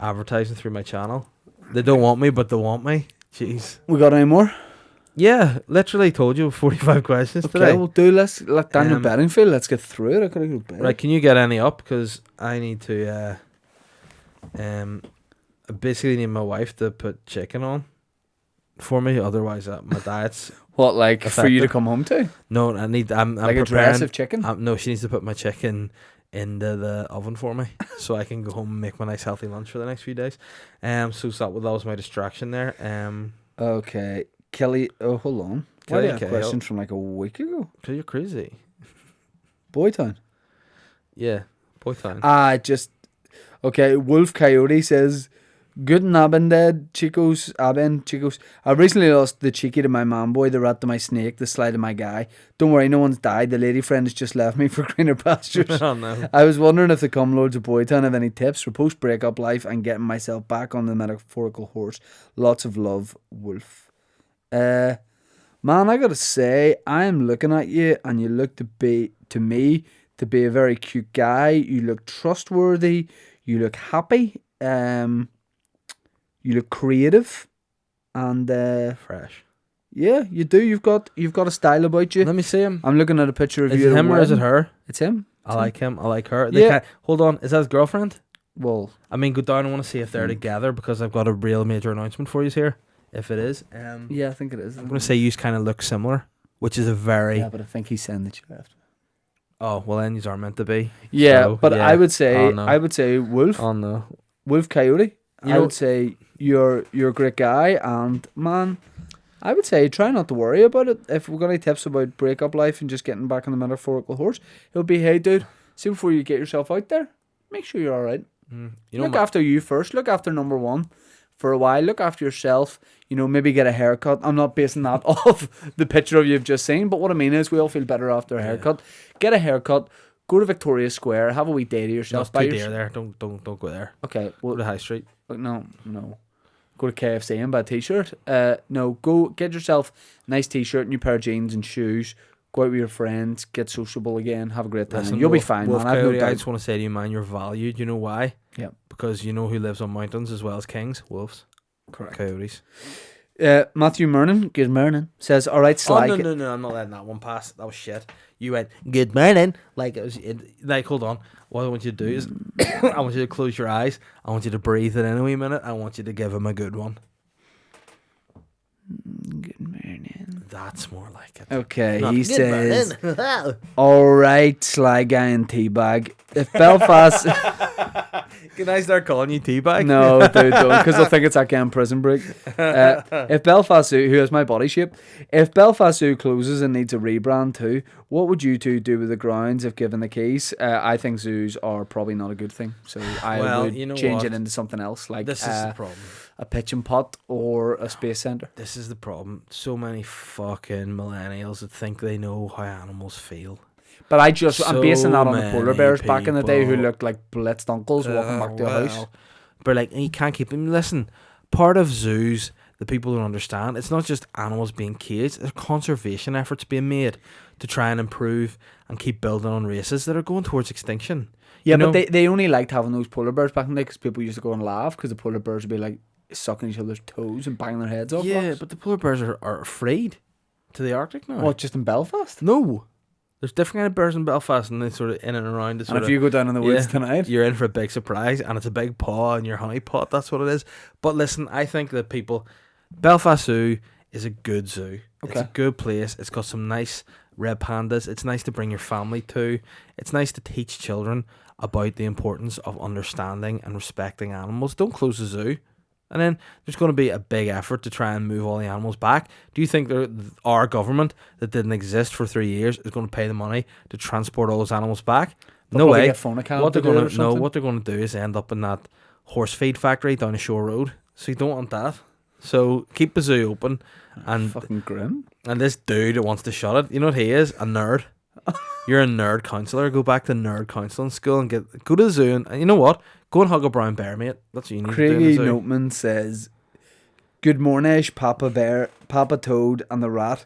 Speaker 1: advertising through my channel. They don't want me, but they want me. Jeez.
Speaker 2: We got any more?
Speaker 1: Yeah, literally told you 45 questions
Speaker 2: Okay,
Speaker 1: today.
Speaker 2: we'll do. Let's let Daniel
Speaker 1: Um,
Speaker 2: Bedingfield. Let's get through it. I gotta go to bed.
Speaker 1: Right, can you get any up? Because I need to. I basically need my wife to put chicken on for me. Otherwise, my diet's
Speaker 2: What, like for you to
Speaker 1: effective.
Speaker 2: come home to?
Speaker 1: no. I need. I'm
Speaker 2: Like a
Speaker 1: preparing.
Speaker 2: dress of chicken?
Speaker 1: No, she needs to put my chicken into the oven for me, so I can go home and make my nice healthy lunch for the next few days. So that was my distraction there.
Speaker 2: Okay, Kelly. Oh, hold on. Why do
Speaker 1: Kelly
Speaker 2: you have
Speaker 1: Cahill.
Speaker 2: questions from like a week ago?
Speaker 1: Cause you're crazy.
Speaker 2: Boytown.
Speaker 1: Yeah, boy time.
Speaker 2: Just okay. Wolf Coyote says, "Good Abend, chicos. Abend, chicos. I recently lost the cheeky to my man boy, the rat to my snake, the sly to my guy. Don't worry, no one's died. The lady friend has just left me for greener pastures.
Speaker 1: Oh no.
Speaker 2: I was wondering if the cum lords of Boytown have any tips for post breakup life and getting myself back on the metaphorical horse. Lots of love, Wolf." Man, I gotta say, I am looking at you, and you look to me to be a very cute guy. You look trustworthy. You look happy. You look creative, and
Speaker 1: Fresh.
Speaker 2: yeah, you do. You've got a style about you.
Speaker 1: Let me see him.
Speaker 2: I'm looking at a picture of
Speaker 1: Is
Speaker 2: you.
Speaker 1: it
Speaker 2: at a
Speaker 1: him or is it
Speaker 2: wedding.
Speaker 1: her?
Speaker 2: It's him.
Speaker 1: I like him. I like her.
Speaker 2: Yeah.
Speaker 1: Hold on. Is that his girlfriend?
Speaker 2: Well,
Speaker 1: I mean, go down. I want to see if they're together because I've got a real major announcement for you here. If it is,
Speaker 2: yeah, I think it is.
Speaker 1: I'm going to say you kind of look similar, which is a very.
Speaker 2: Yeah, but I think he's saying that you left.
Speaker 1: Oh well, then you are meant to be.
Speaker 2: Yeah,
Speaker 1: So,
Speaker 2: but
Speaker 1: yeah.
Speaker 2: I would say
Speaker 1: Oh, no.
Speaker 2: Wolf.
Speaker 1: Oh no.
Speaker 2: Wolf Coyote.
Speaker 1: You
Speaker 2: I
Speaker 1: know-
Speaker 2: would say you're a great guy, and man, I would say try not to worry about it. If we've got any tips about breakup life and just getting back on the metaphorical horse, it would be, hey dude, see, before you get yourself out there, make sure you're alright.
Speaker 1: You know,
Speaker 2: Look after you first. Look after number one for a while. Look after yourself. You know, maybe get a haircut. I'm not basing that off the picture of you've just seen, but what I mean is we all feel better after a haircut. Get a haircut. Go to Victoria Square. Have a wee day to yourself.
Speaker 1: Not too
Speaker 2: Buy
Speaker 1: dear there. Don't go there.
Speaker 2: Okay,
Speaker 1: Go
Speaker 2: well,
Speaker 1: to High Street.
Speaker 2: no. Go to KFC and buy a t-shirt. No, go get yourself a nice t-shirt, new pair of jeans and shoes. Go out with your friends, get sociable again, have a great time.
Speaker 1: Listen,
Speaker 2: You'll be
Speaker 1: Wolf-
Speaker 2: fine,
Speaker 1: Wolf
Speaker 2: man. I've no
Speaker 1: Coyote, I
Speaker 2: doubt.
Speaker 1: just want to say to you, man, you're valued. You know why?
Speaker 2: Yeah.
Speaker 1: Because you know who lives on mountains as well as kings? Wolves.
Speaker 2: Correct.
Speaker 1: Coyotes.
Speaker 2: Matthew Mernon, good morning, says, all right, Sly.
Speaker 1: Oh, no, I'm not letting that one pass. That was shit. You went, good morning. Like, hold on. What I want you to do is, I want you to close your eyes. I want you to breathe it in a wee minute. I want you to give him a good one.
Speaker 2: Good morning.
Speaker 1: That's more like it.
Speaker 2: Okay,
Speaker 1: Not
Speaker 2: he
Speaker 1: good
Speaker 2: says,
Speaker 1: morning.
Speaker 2: all right, Sly Guy and Teabag. If Belfast...
Speaker 1: Can I start calling you teabag?
Speaker 2: No, dude, don't, because I think it's that game Prison Break. If Belfast Zoo, who has my body shape, if Belfast Zoo closes and needs a rebrand too, what would you two do with the grounds if given the keys? I think zoos are probably not a good thing, so I
Speaker 1: Well,
Speaker 2: would
Speaker 1: you know
Speaker 2: change
Speaker 1: what?
Speaker 2: it into something else, like
Speaker 1: This is the problem.
Speaker 2: a pitching pot or a space center.
Speaker 1: This is the problem. So many fucking millennials that think they know how animals feel.
Speaker 2: But I'm basing that on the
Speaker 1: So
Speaker 2: polar bears
Speaker 1: many
Speaker 2: back in the day who
Speaker 1: people.
Speaker 2: looked like blitzed uncles walking back to a house.
Speaker 1: But like, you can't keep them. Listen, part of zoos, the people don't understand. It's not just animals being caged. There's conservation efforts being made to try and improve and keep building on races that are going towards extinction.
Speaker 2: Yeah,
Speaker 1: You know?
Speaker 2: but they only liked having those polar bears back in the day because people used to go and laugh because the polar bears would be like sucking each other's toes and banging their heads off.
Speaker 1: Yeah,
Speaker 2: rocks.
Speaker 1: but the polar bears are afraid to the Arctic now.
Speaker 2: What, just in Belfast?
Speaker 1: No. There's different kind of bears in Belfast, and they sort of in and around.
Speaker 2: And if you go down in the woods tonight,
Speaker 1: you're in for a big surprise, and it's a big paw in your honey pot. That's what it is. But listen, I think that Belfast Zoo is a good zoo. It's
Speaker 2: Okay.
Speaker 1: a good place. It's got some nice red pandas. It's nice to bring your family to. It's nice to teach children about the importance of understanding and respecting animals. Don't close the zoo. And then there's going to be a big effort to try and move all the animals back. Do you think our government that didn't exist for 3 years is going to pay the money to transport all those animals back?
Speaker 2: they'll
Speaker 1: No
Speaker 2: probably
Speaker 1: way.
Speaker 2: get Phonacam
Speaker 1: What
Speaker 2: to
Speaker 1: they're
Speaker 2: do it
Speaker 1: going
Speaker 2: or
Speaker 1: to no,
Speaker 2: something.
Speaker 1: what they're going to do is end up in that horse feed factory down the shore road. So you don't want that. So keep the zoo open, and
Speaker 2: Fucking grim.
Speaker 1: this dude that wants to shut it, you know what he is? A nerd. You're a nerd counsellor. Go back to nerd counselling school and go to the zoo, and you know what? Go and hug a brown bear, mate. That's what you need to do in the
Speaker 2: Craigie
Speaker 1: zoo.
Speaker 2: Noteman says, "Good mornish, Papa Bear, Papa Toad, and the Rat.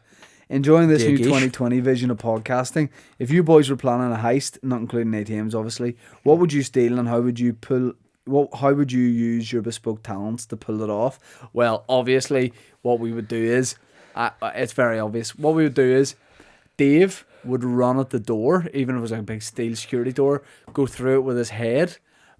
Speaker 2: Enjoying this new
Speaker 1: Diggish.
Speaker 2: 2020 vision of podcasting. If you boys were planning a heist, not including ATMs, obviously, what would you steal and how would you how would you use your bespoke talents to pull it off?" Well, obviously, what we would do is, it's very obvious. What we would do is, Dave would run at the door, even if it was like a big steel security door, go through it with his head.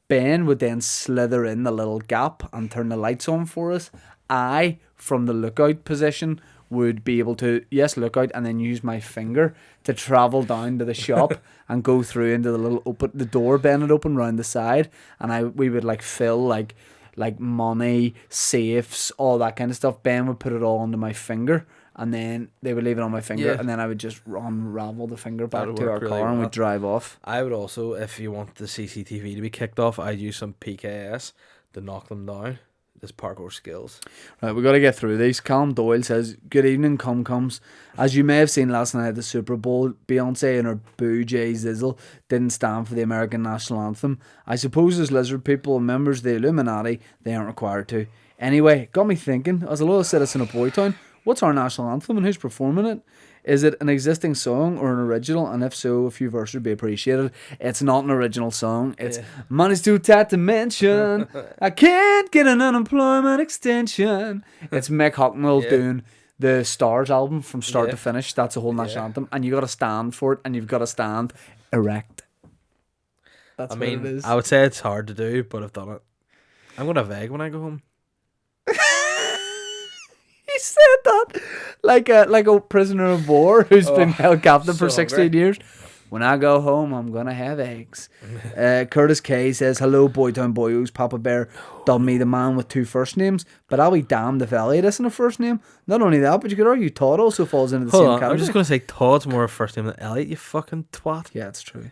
Speaker 2: Ben would then slither in the little gap and turn the lights on for us. I, from the lookout position, would be able to, look out and then use my finger to travel down to the shop and go through into the little the door Ben had open round the side, and we would like fill like money, safes, all that kind of stuff. Ben would put it all onto my finger, and then they would leave it on my finger,
Speaker 1: Yeah.
Speaker 2: and then I would just unravel the finger back
Speaker 1: That'd
Speaker 2: to our
Speaker 1: work really
Speaker 2: car and
Speaker 1: well.
Speaker 2: we'd drive off.
Speaker 1: I would also, if you want the CCTV to be kicked off, I'd use some PKS to knock them down. This parkour skills.
Speaker 2: Right, we got to get through these. Callum Doyle says, "Good evening, cum-cums. As you may have seen last night at the Super Bowl, Beyonce and her boo Jay Zizzle didn't stand for the American national anthem. I suppose as lizard people and members of the Illuminati, they aren't required to. Anyway, it got me thinking, as a loyal citizen of Boytown, what's our national anthem and who's performing it? Is it an existing song or an original? And if so, a few verses would be appreciated." It's not an original song. It's "Money's too tight to mention. I can't get an unemployment extension." It's Mick Hucknall doing the Stars album from start to finish. That's a whole national anthem. And you got to stand for it, and you've got to stand erect. That's what it is.
Speaker 1: I would say it's hard to do, but I've done it. I'm going to have egg when I go home.
Speaker 2: He said that like a prisoner of war who's been held captive for
Speaker 1: so
Speaker 2: 16
Speaker 1: hungry.
Speaker 2: years. "When I go home, I'm gonna have eggs." Curtis K says, "Hello, Boytown boyos. Papa Bear dubbed me the man with two first names, but I'll be damned if Elliot isn't a first name. Not only that, but you could argue Todd also falls into the
Speaker 1: Hold
Speaker 2: same
Speaker 1: on,
Speaker 2: category."
Speaker 1: I'm just going to say Todd's more a first name than Elliot, you fucking twat.
Speaker 2: Yeah, it's true.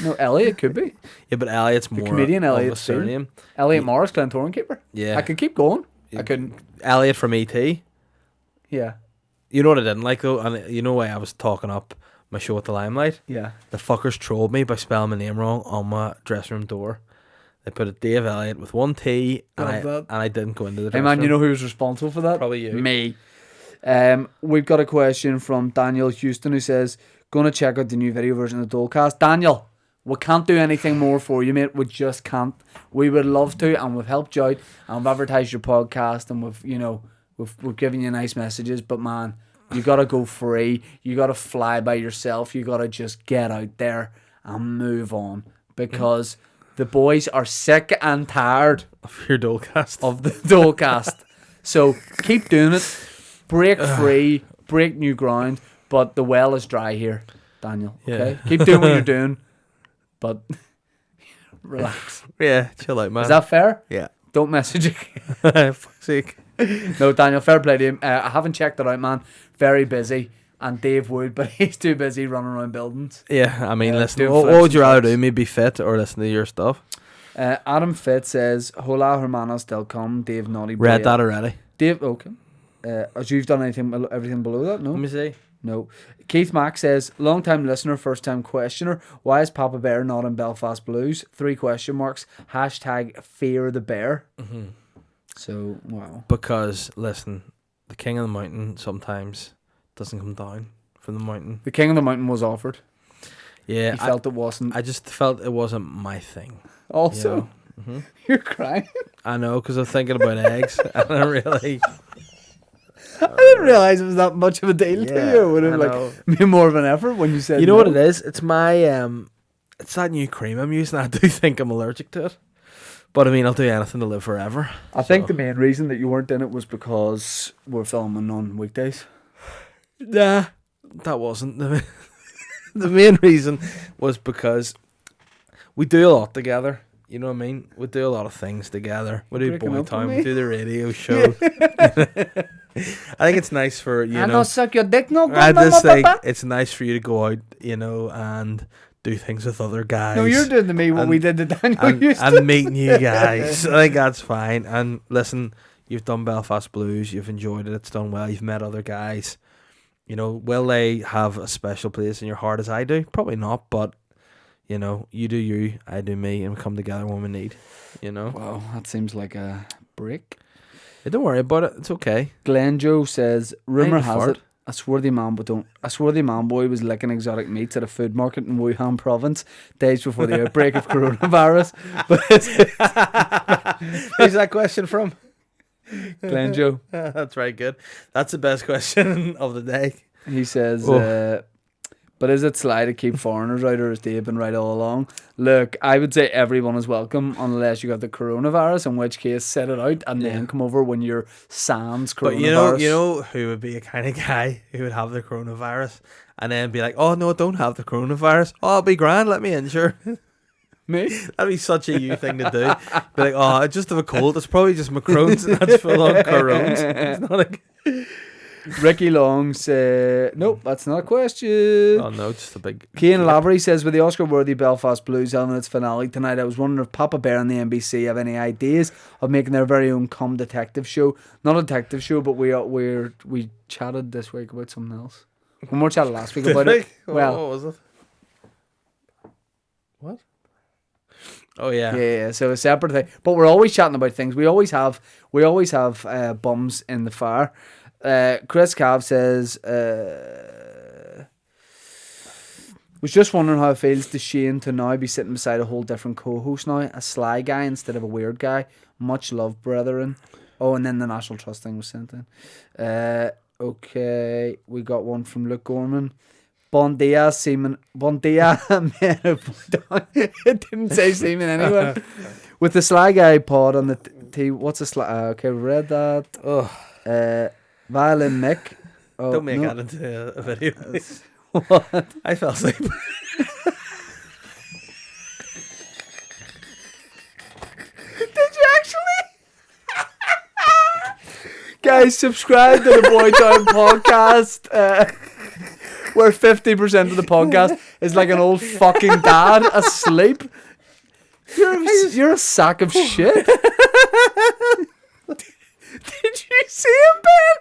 Speaker 2: No, Elliot could be.
Speaker 1: Yeah, but Elliot's more
Speaker 2: comedian
Speaker 1: of a
Speaker 2: Elliot Steele.
Speaker 1: surname.
Speaker 2: Elliot Morris, Glentoran keeper.
Speaker 1: Yeah.
Speaker 2: I could keep going. I couldn't.
Speaker 1: Elliot from E.T.
Speaker 2: Yeah.
Speaker 1: You know what I didn't like though? And you know why I was talking up my show at the Limelight?
Speaker 2: Yeah.
Speaker 1: The fuckers trolled me by spelling my name wrong on my dressing room door. They put it Dave Elliott with one T, and
Speaker 2: Love that.
Speaker 1: I didn't go into the
Speaker 2: Hey
Speaker 1: dressing
Speaker 2: man, you
Speaker 1: room.
Speaker 2: know who was responsible for that?
Speaker 1: Probably you.
Speaker 2: Me. We've got a question from Daniel Houston who says, "Gonna check out the new video version of the Dolecast." Daniel, we can't do anything more for you, mate. We just can't. We would love to, and we've helped you out, and we've advertised your podcast, and we've given you nice messages. But man, you gotta go free. You gotta fly by yourself. You gotta just get out there and move on, because the boys are sick and tired
Speaker 1: Your Dolecast.
Speaker 2: of the Dolecast. So keep doing it. Break free. Break new ground. But the well is dry here, Daniel. Okay, keep doing what you're doing, but relax.
Speaker 1: Yeah, chill out, man.
Speaker 2: Is that fair?
Speaker 1: Yeah.
Speaker 2: Don't message again.
Speaker 1: Fuck's sake.
Speaker 2: No, Daniel, fair play to him. I haven't checked it out, man. Very busy. And Dave would, but he's too busy running around buildings.
Speaker 1: Yeah, I mean, listen,
Speaker 2: doing
Speaker 1: what
Speaker 2: flips
Speaker 1: would you
Speaker 2: and
Speaker 1: rather
Speaker 2: flips.
Speaker 1: do? Me be fit or listen to your stuff?
Speaker 2: Adam Fitz says, "Hola, hermanos del com, Dave Naughty Boy."
Speaker 1: Read that already.
Speaker 2: Dave, okay. As you've done everything below that, no?
Speaker 1: Let me see.
Speaker 2: No. Keith Mack says, "Long time listener, first time questioner. Why is Papa Bear not in Belfast Blues? 3 question marks. # fear the bear." So, wow.
Speaker 1: Because, listen, the king of the mountain sometimes doesn't come down from the mountain.
Speaker 2: The king of the mountain was offered.
Speaker 1: Yeah,
Speaker 2: He felt it wasn't.
Speaker 1: I just felt it wasn't my thing.
Speaker 2: Also, you're crying.
Speaker 1: I know, because I'm thinking about eggs. And I really...
Speaker 2: I didn't realise it was that much of a deal to
Speaker 1: Yeah,
Speaker 2: you. It would
Speaker 1: I
Speaker 2: have
Speaker 1: know.
Speaker 2: made more of an effort when you said
Speaker 1: You know
Speaker 2: no.
Speaker 1: what it is? It's my... it's that new cream I'm using. I do think I'm allergic to it. But I mean, I'll do anything to live forever.
Speaker 2: I think the main reason that you weren't in it was because we're filming on weekdays.
Speaker 1: Nah, that wasn't the main reason. Was because we do a lot together. You know what I mean? We do a lot of things together. We do
Speaker 2: Breaking
Speaker 1: boy
Speaker 2: up
Speaker 1: time.
Speaker 2: with
Speaker 1: We
Speaker 2: me?
Speaker 1: do the radio show. I think it's nice for
Speaker 2: I don't suck your dick, no.
Speaker 1: I
Speaker 2: no,
Speaker 1: just
Speaker 2: no,
Speaker 1: think
Speaker 2: papa.
Speaker 1: it's nice for you to go out, and do things with other guys.
Speaker 2: No, you're doing to me what
Speaker 1: and-
Speaker 2: we did to Daniel
Speaker 1: and,
Speaker 2: Houston.
Speaker 1: and meet new guys. I think that's fine. And listen, you've done Belfast Blues. You've enjoyed it. It's done well. You've met other guys. You know, will they have a special place in your heart as I do? Probably not, but you know, you do you, I do me, and we come together when we need. You know.
Speaker 2: Wow, that seems like a break.
Speaker 1: Hey, don't worry about it. It's okay.
Speaker 2: Glenn Joe says, rumor
Speaker 1: I ain't a
Speaker 2: has
Speaker 1: fart.
Speaker 2: it, a swarthy man boy was licking exotic meats at a food market in Wuhan province days before the outbreak of coronavirus. But
Speaker 1: Who's that question from?
Speaker 2: Glenn Joe,
Speaker 1: That's very good. That's the best question of the day.
Speaker 2: he says,
Speaker 1: Oh.
Speaker 2: but is it sly to keep foreigners out, or has Dave been right all along? Look, I would say everyone is welcome unless you got the coronavirus, in which case set it out and then come over when you're sans coronavirus.
Speaker 1: But you know who would be a kind of guy who would have the coronavirus and then be like, oh no, I don't have the coronavirus. Oh, I'll be grand. Let me in, sure.
Speaker 2: Me?
Speaker 1: That'd be such a you thing to do. Be like, oh, I just have a cold. It's probably just Macron's. That's full on corones. It's not a...
Speaker 2: Ricky Long said, nope, that's not a question.
Speaker 1: Oh no, just a big...
Speaker 2: Cian Lavery says, with the Oscar-worthy Belfast Blues having its finale tonight, I was wondering if Papa Bear and the NBC have any ideas of making their very own cum detective show. Not a detective show, but we chatted this week about something else. We more chatted last week about it. Well,
Speaker 1: what was it? What? Oh yeah.
Speaker 2: yeah, so a separate thing. But we're always chatting about things. We always have bums in the fire. Chris Cav says, was just wondering how it feels to Shane to now be sitting beside a whole different co-host now, a sly guy instead of a weird guy. Much love, brethren. Oh, and then the National Trust thing was sent in. Okay, we got one from Luke Gorman. Bon dia, seaman. Bon dia, man. It didn't say seaman anyway. With the Sly Guy pod on the what's a Sly? Okay, we read that.
Speaker 1: Oh,
Speaker 2: Violin Mick. Oh,
Speaker 1: don't make
Speaker 2: no.
Speaker 1: that into a video.
Speaker 2: What?
Speaker 1: I fell asleep.
Speaker 2: Did you actually? Guys, subscribe to the Boy Town podcast. Where 50% of the podcast is like an old fucking dad asleep. You're a sack of shit. Did you see him, Ben?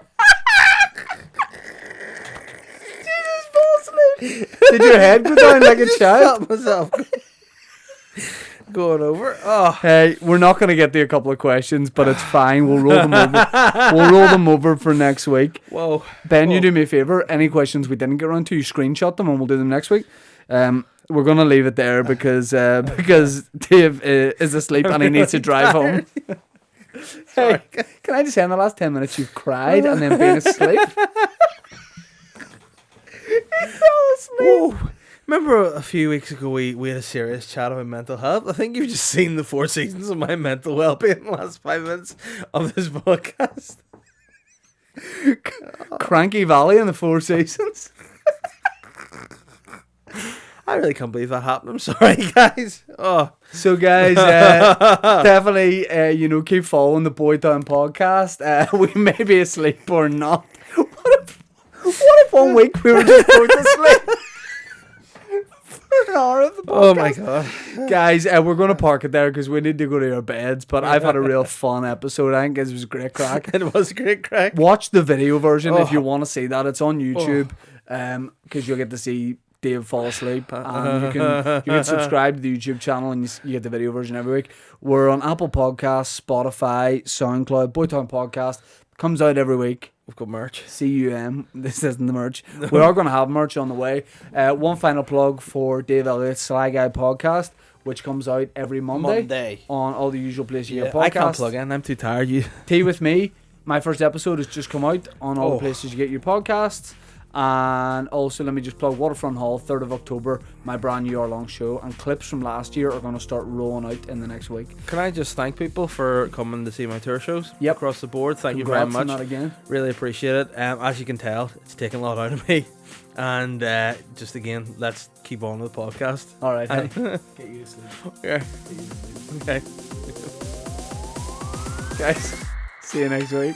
Speaker 2: Did you just fall asleep? Did your head go down like a child?
Speaker 1: Felt myself going over. Oh,
Speaker 2: Hey, we're not going to get to a couple of questions, but it's fine. We'll roll them over. We'll roll them over for next week.
Speaker 1: whoa.
Speaker 2: Ben, you
Speaker 1: Whoa.
Speaker 2: do me a favour. Any questions we didn't get around to, you screenshot them and we'll do them next week. We're going to leave it there because Dave is asleep and he needs to drive home. Hey, can I just say in the last 10 minutes you've cried and then been asleep? He fell asleep.
Speaker 1: Whoa. Remember a few weeks ago we had a serious chat about mental health? I think you've just seen the 4 seasons of my mental well-being in the last 5 minutes of this podcast.
Speaker 2: Cranky Valley in the 4 seasons.
Speaker 1: I really can't believe that happened. I'm sorry, guys. Oh,
Speaker 2: So, guys, definitely, keep following the Boy Town podcast. We may be asleep or not. What if 1 week we were just both asleep? For an hour of the podcast.
Speaker 1: oh my god.
Speaker 2: Guys, we're going to park it there because we need to go to our beds. But I've had a real fun episode. I think it was a great crack.
Speaker 1: It was a great crack.
Speaker 2: Watch the video version if
Speaker 1: Oh.
Speaker 2: you want to see that. It's on YouTube because you'll get to see Dave fall asleep. And you can subscribe to the YouTube channel and you get the video version every week. We're on Apple Podcasts, Spotify, SoundCloud, Boytown Podcast. Comes out every week.
Speaker 1: We've got merch.
Speaker 2: CUM. This isn't the merch. We are going to have merch on the way. One final plug for Dave Elliott's Sly Guy podcast, which comes out every Monday. On all the usual places you get podcasts.
Speaker 1: I can't plug in. I'm too tired.
Speaker 2: Tea with Me. My first episode has just come out on all the places you get your podcasts. And also, let me just plug Waterfront Hall, 3rd of October, my brand new hour-long show. And clips from last year are going to start rolling out in the next week.
Speaker 1: Can I just thank people for coming to see my tour shows across the board? Thank you very much.
Speaker 2: That again.
Speaker 1: Really appreciate it. As you can tell, it's taken a lot out of me. And just again, let's keep on with the podcast.
Speaker 2: All right. Get you to sleep.
Speaker 1: Yeah. Okay.
Speaker 2: Guys, see you next week.